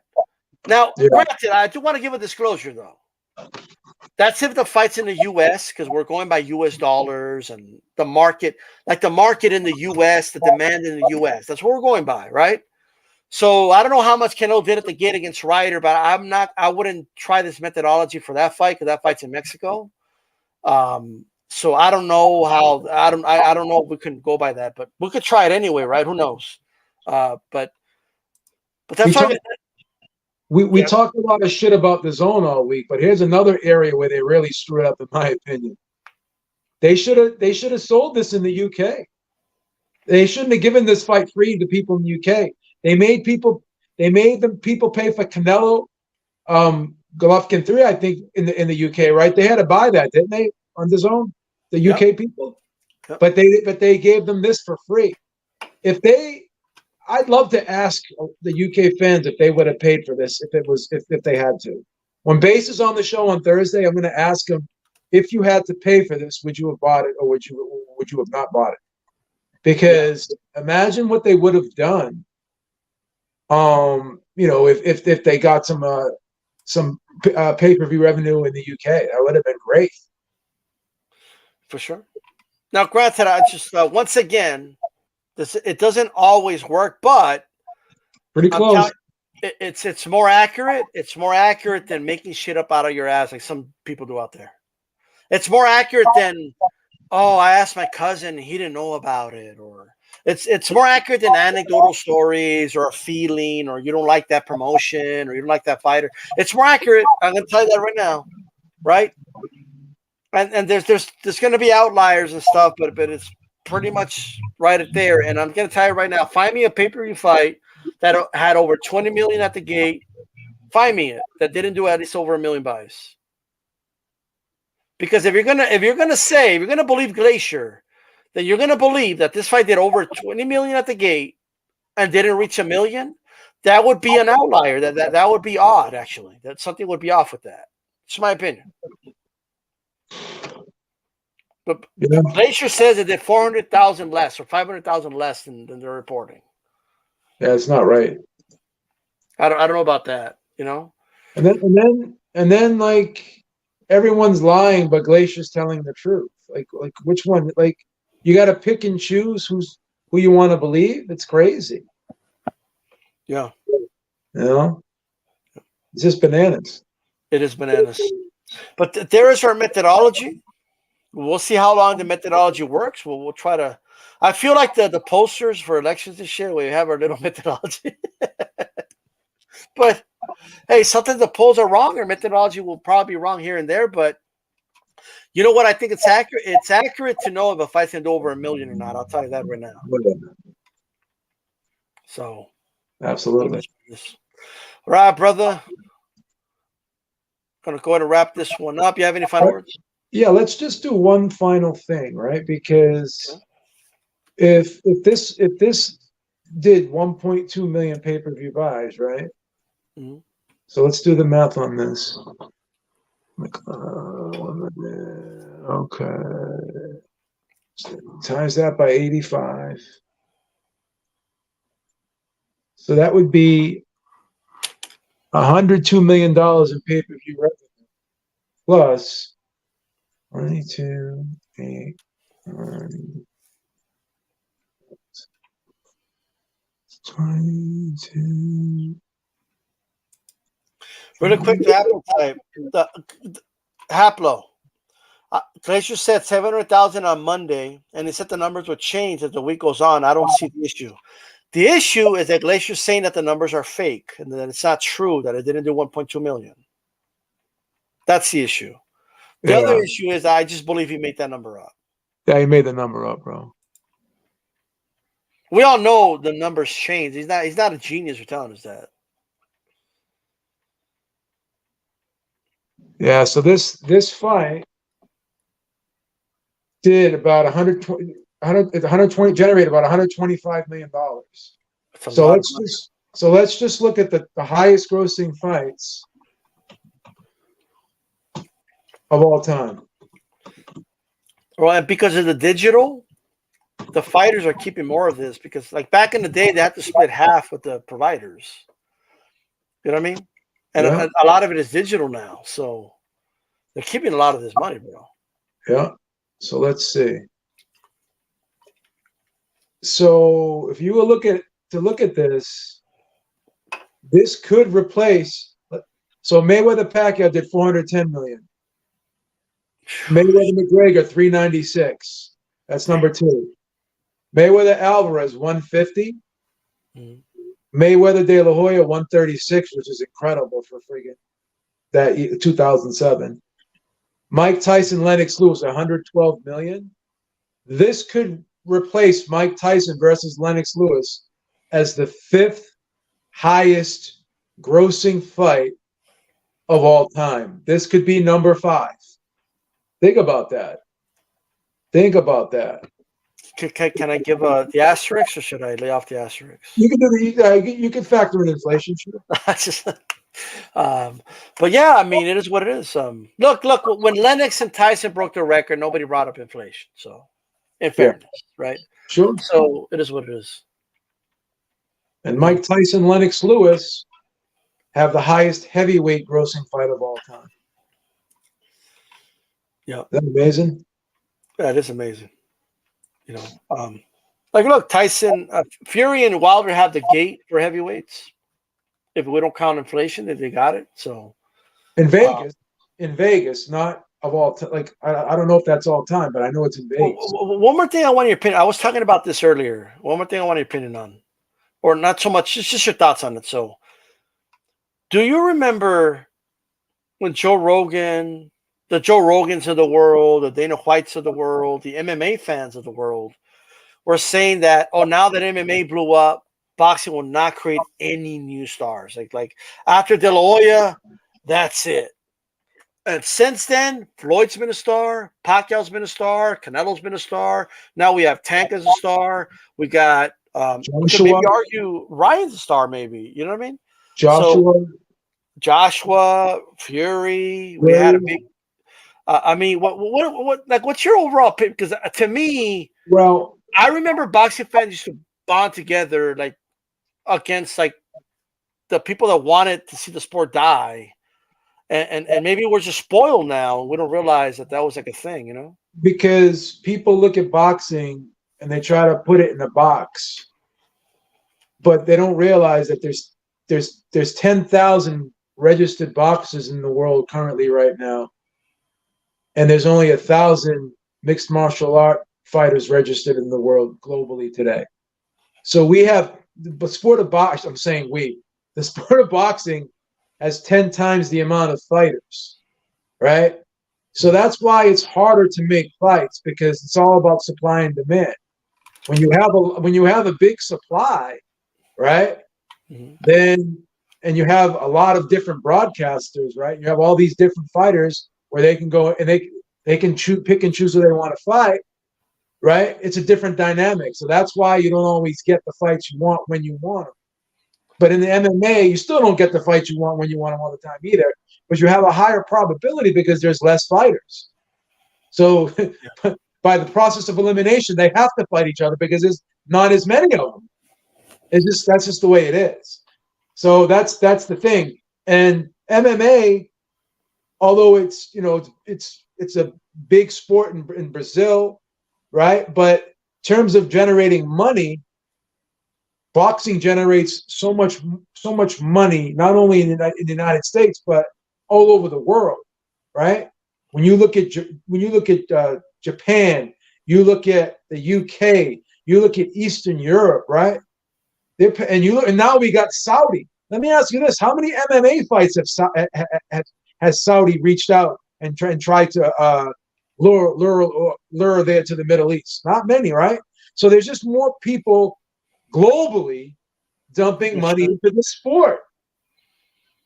Now, granted, I do want to give a disclosure, though. That's if the fight's in the U.S., because we're going by U.S. dollars and the market, like the market in the U.S., the demand in the U.S. That's what we're going by, right? So I don't know how much Canelo did at the gate against Ryder, but I wouldn't try this methodology for that fight because that fight's in Mexico. So I don't know how. I don't know if we can go by that, but we could try it anyway, right? Who knows? But that's why. We talked a lot of shit about the zone all week, but here's another area where they really screwed up, in my opinion. They should have sold this in the UK. They shouldn't have given this fight free to people in the UK. They made people pay for Canelo Golovkin 3, I think, in the UK, right? They had to buy that, didn't they, on the zone? The UK people? Yep. But they gave them this for free. I'd love to ask the UK fans if they would have paid for this if they had to. When Bass is on the show on Thursday, I'm going to ask him, if you had to pay for this, would you have bought it or would you have not bought it? Because imagine what they would have done. If they got some pay-per-view revenue in the UK, that would have been great. for sure. Now, granted, I just once again, it doesn't always work, but Pretty I'm close. telling it's more accurate. It's more accurate than making shit up out of your ass like some people do out there. It's more accurate than, oh, I asked my cousin, he didn't know about it, or it's more accurate than anecdotal stories or a feeling, or you don't like that promotion, or you don't like that fighter. It's more accurate. I'm gonna tell you that right now, right? And there's going to be outliers and stuff, but it's pretty much right there. And I'm going to tell you right now, find me a pay-per-view fight that had over 20 million at the gate. Find me it that didn't do at least over 1 million buys. Because if you're gonna believe Glacier, then you're gonna believe that this fight did over 20 million at the gate and didn't reach 1 million. That would be an outlier. That would be odd, actually. That something would be off with that. It's my opinion. But Glacier says it did 400,000 less or 500,000 less than they're reporting. Yeah, it's not right. I don't know about that, you know. And then like everyone's lying, but Glacier's telling the truth. Like which one? Like you got to pick and choose who you want to believe. It's crazy. Yeah, you know, it's just bananas. it is bananas. But there is our methodology. We'll see how long the methodology works. We'll try to. I feel like the posters for elections this year, we have our little methodology. But hey, sometimes the polls are wrong. Our methodology will probably be wrong here and there. But you know what? I think it's accurate. It's accurate to know if a fight's going to do over 1 million or not. I'll tell you that right now. So Absolutely. All right, brother. Gonna go ahead and wrap this one up. You have any final words? Yeah, let's just do one final thing, right? Because if this did 1.2 million pay-per-view buys, right? Mm-hmm. So let's do the math on this. Okay. Times that by 85. So that would be $102 million in pay-per-view revenue plus 22, 8, 9, 22. Really quick, the Apple type. The Haplo. Glacier said 700,000 on Monday, and he said the numbers would change as the week goes on. I don't see the issue. The issue is that Glacier's saying that the numbers are fake and that it's not true, that it didn't do 1.2 million. That's the issue. The other issue is I just believe he made that number up. Yeah, he made the number up, bro. We all know the numbers change. He's not a genius for telling us that. Yeah, so this fight did about 120 generated about $125 million. So let's just look at the highest grossing fights of all time. Well, and because of the digital, the fighters are keeping more of this because, like back in the day, they had to split half with the providers. You know what I mean? And a lot of it is digital now, so they're keeping a lot of this money, bro. Yeah. So let's see. So if you look at this, this could replace. So Mayweather Pacquiao did 410 million. Mayweather McGregor 396. That's number 2. Mayweather Alvarez 150. Mm-hmm. Mayweather De La Hoya 136, which is incredible for friggin' that 2007. Mike Tyson, Lennox Lewis, 112 million. This could replace Mike Tyson versus Lennox Lewis as the 5th highest grossing fight of all time. This could be number 5. Think about that. Think about that. Can I give the asterisk, or should I lay off the asterisk? You can do you can factor in inflation. Sure. But yeah, I mean, it is what it is. Look, when Lennox and Tyson broke their record, nobody brought up inflation. So, in fairness, right? Sure. So it is what it is. And Mike Tyson, Lennox Lewis have the highest heavyweight grossing fight of all time. Yeah. Isn't that amazing? That is amazing. You know, like look, Tyson, Fury, and Wilder have the gate for heavyweights. If we don't count inflation, they got it. So In Vegas, not of all time. Like I don't know if that's all time, but I know it's in Vegas. one more thing I want your opinion. I was talking about this earlier. One more thing I want your opinion on, or not so much, just your thoughts on it. So, do you remember when Joe Rogan, the Joe Rogans of the world, the Dana Whites of the world, the MMA fans of the world, were saying that, oh, now that MMA blew up, boxing will not create any new stars. Like after De La Hoya, that's it. And since then, Floyd's been a star, Pacquiao's been a star, Canelo's been a star. Now we have Tank as a star. We got we could maybe argue Ryan's a star, maybe. You know what I mean? Joshua, Fury. We had a big. I mean, what? Like, what's your overall opinion? Because to me, well, I remember boxing fans used to bond together, like against like the people that wanted to see the sport die. And maybe we're just spoiled now. We don't realize that was like a thing, you know? Because people look at boxing and they try to put it in a box, but they don't realize that there's 10,000 registered boxers in the world currently right now, and there's only 1,000 mixed martial art fighters registered in the world globally today. So we have the sport of boxing. I'm saying the sport of boxing has 10 times the amount of fighters, right? So that's why it's harder to make fights, because it's all about supply and demand. When you have a big supply, right? Mm-hmm. Then and you have a lot of different broadcasters, right? You have all these different fighters where they can go and they can pick and choose who they want to fight, right? It's a different dynamic. So that's why you don't always get the fights you want when you want them. But in the MMA, you still don't get the fights you want when you want them all the time either. But you have a higher probability because there's less fighters. So by the process of elimination, they have to fight each other because there's not as many of them. That's just the way it is. So that's the thing. And MMA, although it's a big sport in Brazil, right? But in terms of generating money, boxing generates so much money, not only in the United States but all over the world, right? When you look at Japan, you look at the UK, you look at Eastern Europe, right? And now we got Saudi. Let me ask you this: how many MMA fights has Saudi reached out and tried to lure there to the Middle East? Not many, right? So there's just more people globally dumping money into the sport,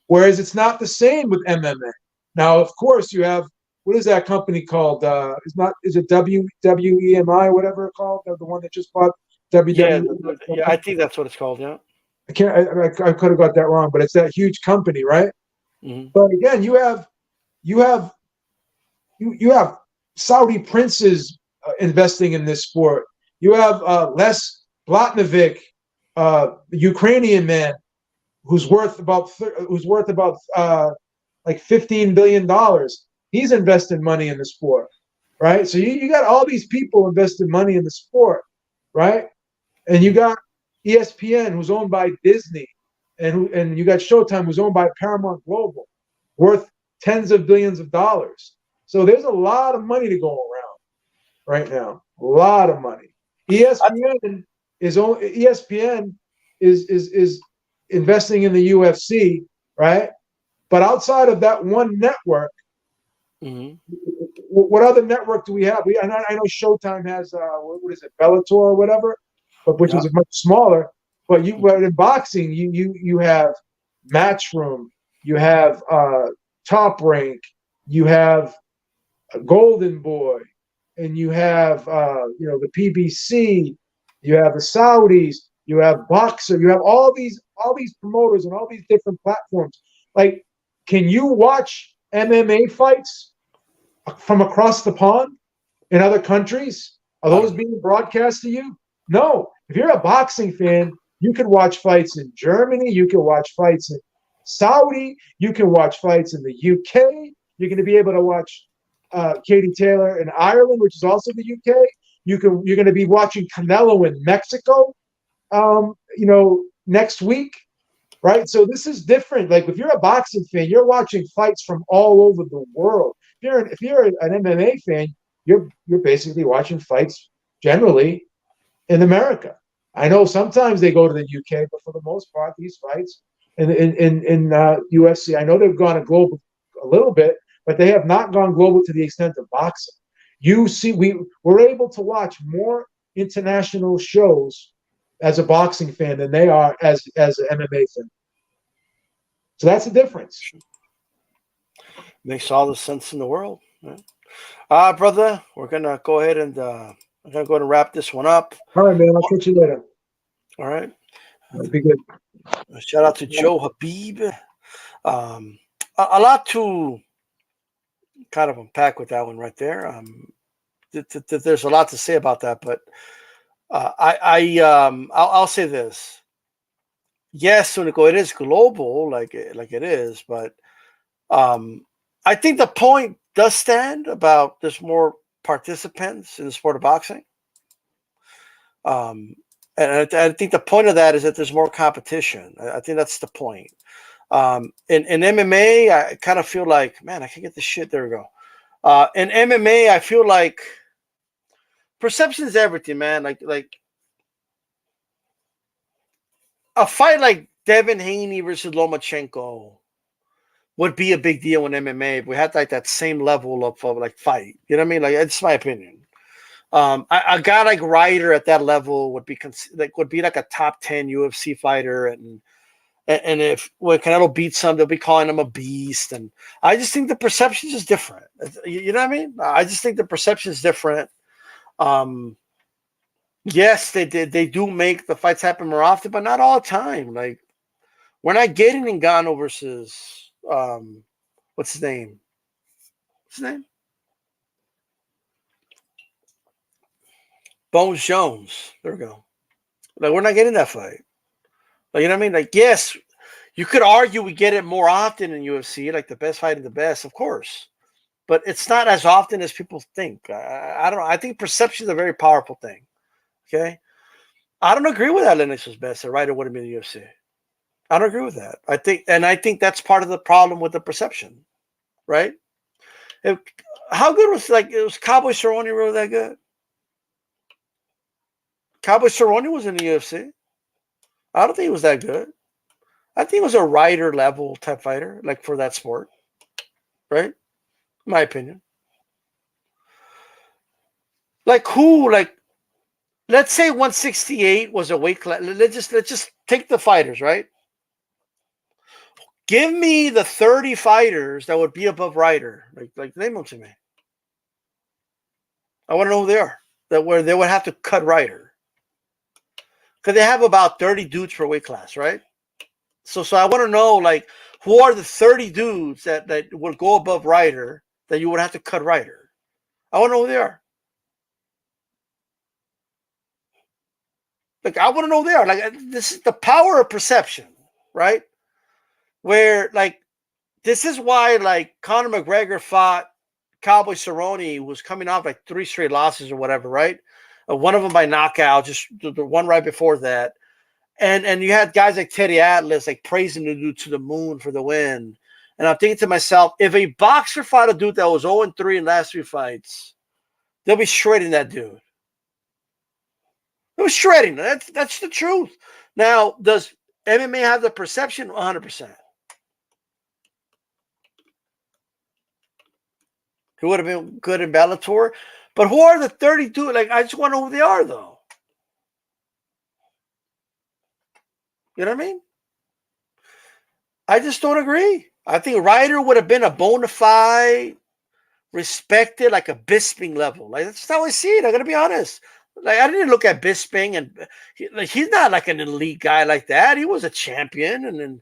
whereas it's not the same with MMA. Now, of course, you have, what is that company called? Is it WEMI or whatever it's called? The one that just bought WWE. Yeah, I think that's what it's called. Yeah, I could have got that wrong, but it's that huge company, right? Mm-hmm. But again, you have Saudi princes investing in this sport. You have Les Blatnovic, Ukrainian man, who's worth about like $15 billion. He's invested money in the sport, right? So you got all these people investing money in the sport, right? And you got ESPN, who's owned by Disney, and you got Showtime, who's owned by Paramount Global, worth tens of billions of dollars. So there's a lot of money to go around right now. A lot of money. ESPN is investing in the UFC, right? But outside of that one network, mm-hmm. What other network do we have? I know Showtime has what is it, Bellator or whatever, but which is much smaller. But in boxing, you have Matchroom, you have Top Rank, you have Golden Boy, and you have the PBC, you have the Saudis, you have Boxer, you have all these promoters and all these different platforms. Like, can you watch MMA fights from across the pond in other countries? Are those being broadcast to you? No. If you're a boxing fan, you can watch fights in Germany, you can watch fights in Saudi, you can watch fights in the UK, you're going to be able to watch Katie Taylor in Ireland, which is also the UK. You're going to be watching Canelo in Mexico, next week, right? So this is different. Like if you're a boxing fan, you're watching fights from all over the world. If you're an MMA fan, you're basically watching fights generally in America. I know sometimes they go to the UK, but for the most part, these fights in UFC, I know they've gone global a little bit, but they have not gone global to the extent of boxing. You see, we're able to watch more international shows as a boxing fan than they are as an MMA fan. So that's the difference. Makes all the sense in the world. Right? Brother, we're gonna go ahead and wrap this one up. All right, man. I'll catch you later. All right. That'd be good. Shout out to Joe Habib. A lot to kind of unpack with that one right there. There's a lot to say about that, but I'll say this. Yes, Sunico, it is global, like it is, but I think the point does stand about there's more participants in the sport of boxing. And I think the point of that is that there's more competition. I think that's the point. In MMA, I kind of feel like, man, I can get this shit. There we go. In MMA, I feel like perception is everything, man. Like a fight like Devin Haney versus Lomachenko would be a big deal in MMA if we had like that same level of like fight. You know what I mean? Like it's my opinion. A guy like Ryder at that level would be like a top 10 UFC fighter, and if when Canelo beats him, they'll be calling him a beast. And I just think the perception is different. You know what I mean? I just think the perception is different. Yes, they do make the fights happen more often, but not all the time. Like we're not getting Ngannou versus what's his name? What's his name? Bones Jones. There we go. Like we're not getting that fight. Like, you know what I mean? Like, yes, you could argue we get it more often in UFC, like the best fighting the best, of course. But it's not as often as people think. I don't know. I think perception is a very powerful thing. Okay. I don't agree with that Lennox was best. That Ryder would have been in the UFC. I don't agree with that. I think that's part of the problem with the perception, right? How good was it was Cowboy Cerrone really that good? Cowboy Cerrone was in the UFC. I don't think he was that good. I think he was a Ryder level type fighter, like for that sport, right? My opinion. Like who? Like, let's say 168 was a weight class. Let's just take the fighters, right? Give me the 30 fighters that would be above Ryder. Like name them to me. I want to know who they are. Where they would have to cut Ryder. Because they have about 30 dudes per weight class, right? So I want to know, like, who are the 30 dudes that will go above Ryder that you would have to cut Ryder? I want to know who they are. Like, I want to know who they are. Like, this is the power of perception, right? Where, like, this is why, like, Conor McGregor fought Cowboy Cerrone, who was coming off like 3 straight losses or whatever, right? One of them by knockout, just the one right before that. And you had guys like Teddy Atlas like praising the dude to the moon for the win. And I'm thinking to myself, if a boxer fought a dude that was 0-3 in last 3 fights, they'll be shredding that dude. They'll be shredding. That's the truth. Now, does MMA have the perception? 100%. He would have been good in Bellator. But who are the 32? Like, I just want to know who they are, though. You know what I mean? I just don't agree. I think Ryder would have been a bona fide, respected, like a Bisping level. Like, that's how I see it. I got to be honest. Like, I didn't look at Bisping, and he's not like an elite guy like that. He was a champion. And then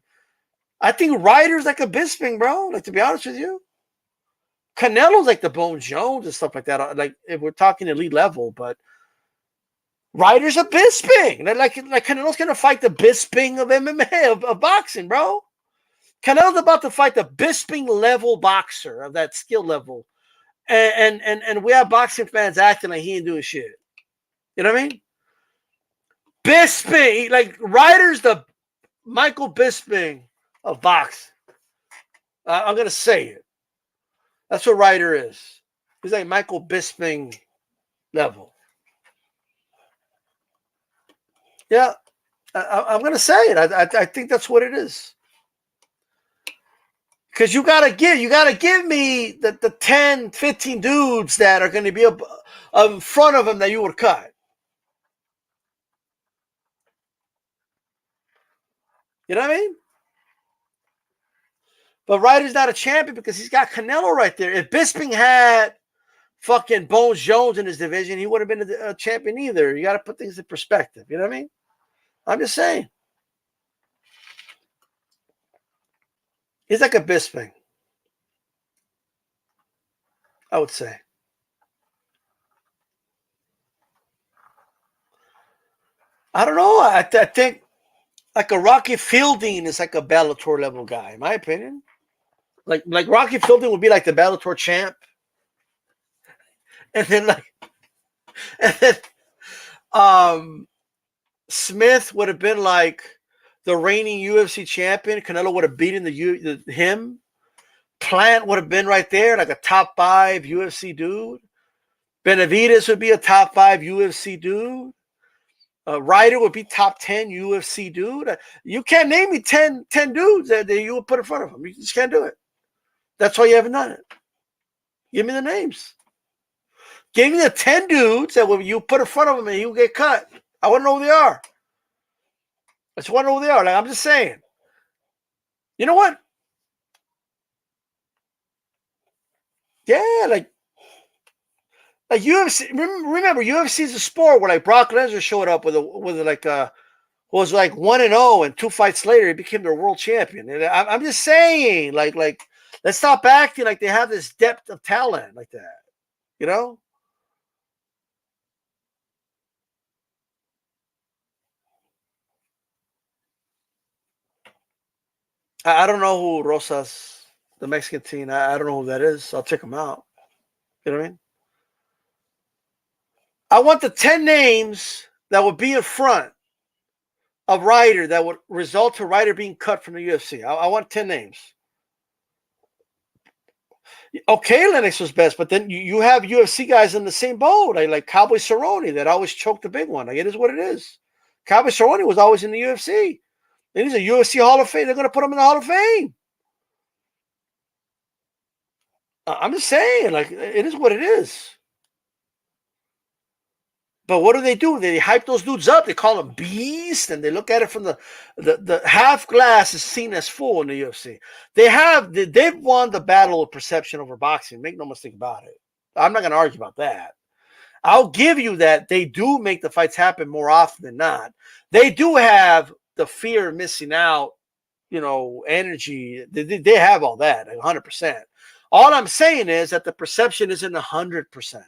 I think Ryder's like a Bisping, bro. Like, to be honest with you. Canelo's like the Bone Jones and stuff like that. Like, if we're talking elite level, but Ryder's a Bisping. Like Canelo's gonna fight the Bisping of MMA of boxing, bro. Canelo's about to fight the Bisping level boxer of that skill level. And we have boxing fans acting like he ain't doing shit. You know what I mean? Bisping, like Ryder's the Michael Bisping of boxing. I'm gonna say it. That's what Ryder is. He's like Michael Bisping level. Yeah, I'm gonna say it. I think that's what it is. Because you gotta give me the 10, 15 dudes that are gonna be in front of him that you would cut. You know what I mean? But Ryder's not a champion because he's got Canelo right there. If Bisping had fucking Bones Jones in his division, he wouldn't have been a champion either. You got to put things in perspective. You know what I mean? I'm just saying. He's like a Bisping, I would say. I don't know. I think like a Rocky Fielding is like a Bellator level guy, in my opinion. Like Rocky Fielding would be like the Bellator champ. And then Smith would have been like the reigning UFC champion. Canelo would have beaten him. Plant would have been right there, like a top 5 UFC dude. Benavidez would be a top 5 UFC dude. Ryder would be top 10 UFC dude. You can't name me 10 dudes that you would put in front of him. You just can't do it. That's why you haven't done it. Give me the names. Give me the 10 dudes that when you put in front of him and he'll get cut. I want to know who they are. I just want to know who they are. Like, I'm just saying. You know what? Yeah, like UFC. Remember, UFC is a sport where like Brock Lesnar showed up was like 1-0, and 2 fights later he became their world champion. And I'm just saying, like let's stop acting like they have this depth of talent like that. You know? I don't know who Rosas, the Mexican team. I don't know who that is. I'll check them out. You know what I mean? I want the 10 names that would be in front of Ryder that would result to Ryder being cut from the UFC. I want 10 names. Okay, Lennox was best, but then you have UFC guys in the same boat. Like Cowboy Cerrone that always choked the big one. Like, it is what it is. Cowboy Cerrone was always in the UFC. And he's a UFC Hall of Fame. They're going to put him in the Hall of Fame. I'm just saying, like, it is what it is. But what do? They hype those dudes up. They call them beasts, and they look at it from the half glass is seen as full in the UFC. They've won the battle of perception over boxing. Make no mistake about it. I'm not going to argue about that. I'll give you that they do make the fights happen more often than not. They do have the fear of missing out, energy. They have all that, 100%. All I'm saying is that the perception isn't 100%.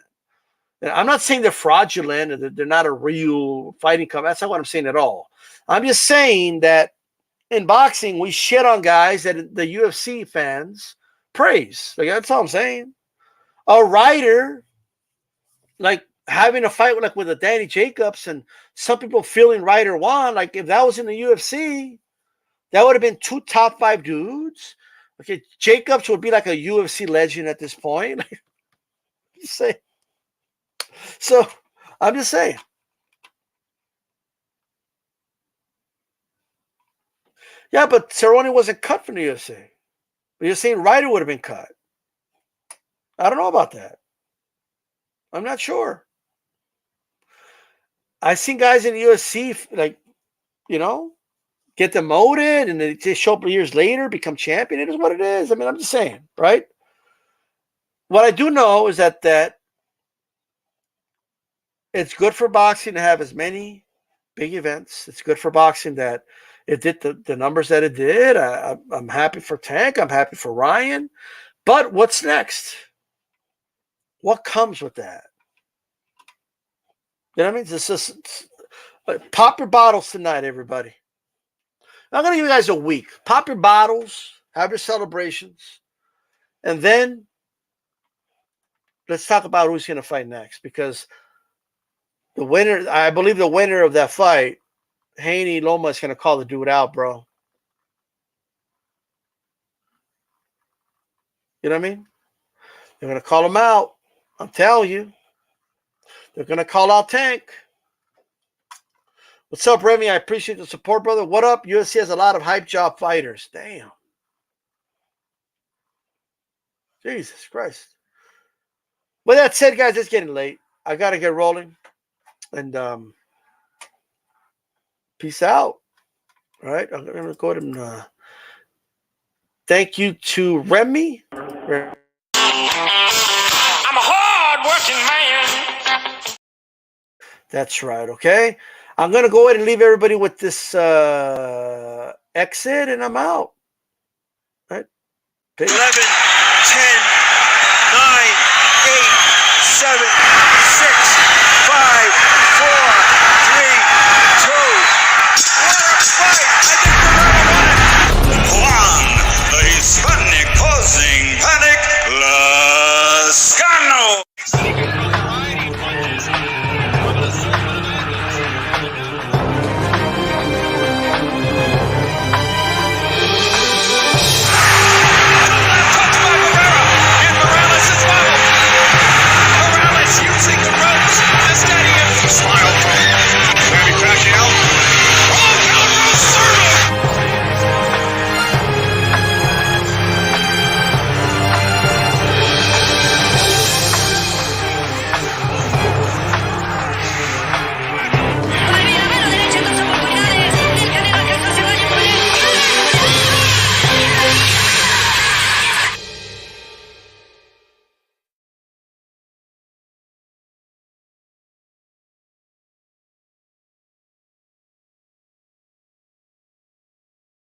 I'm not saying they're fraudulent or they're not a real fighting company. That's not what I'm saying at all. I'm just saying that in boxing, we shit on guys that the UFC fans praise. Like, that's all I'm saying. A Ryder, like having a fight with a Danny Jacobs, and some people feeling Ryder won. Like, if that was in the UFC, that would have been 2 top 5 dudes. Okay, Jacobs would be like a UFC legend at this point. Just say. So, I'm just saying. Yeah, but Cerrone wasn't cut from the UFC. But you're saying Ryder would have been cut. I don't know about that. I'm not sure. I've seen guys in the UFC, like, get demoted and they show up years later, become champion. It is what it is. I mean, I'm just saying, right? What I do know is that it's good for boxing to have as many big events. It's good for boxing that it did the numbers that it did. I'm happy for Tank. I'm happy for Ryan. But what's next? What comes with that? You know what I mean? It's just pop your bottles tonight, everybody. I'm going to give you guys a week. Pop your bottles. Have your celebrations. And then let's talk about who's going to fight next, because the winner, I believe the winner of that fight, Haney Loma, is going to call the dude out, bro. You know what I mean? They're going to call him out. I'm telling you. They're going to call out Tank. What's up, Remy? I appreciate the support, brother. What up? UFC has a lot of hype job fighters. Damn. Jesus Christ. With that said, guys, it's getting late. I got to get rolling. And peace out. All right. I'm going to go ahead and thank you to Remy. I'm a hard-working man. That's right. Okay. I'm going to go ahead and leave everybody with this exit, and I'm out. All right. Peace. 11, 10, 9, 8, 7,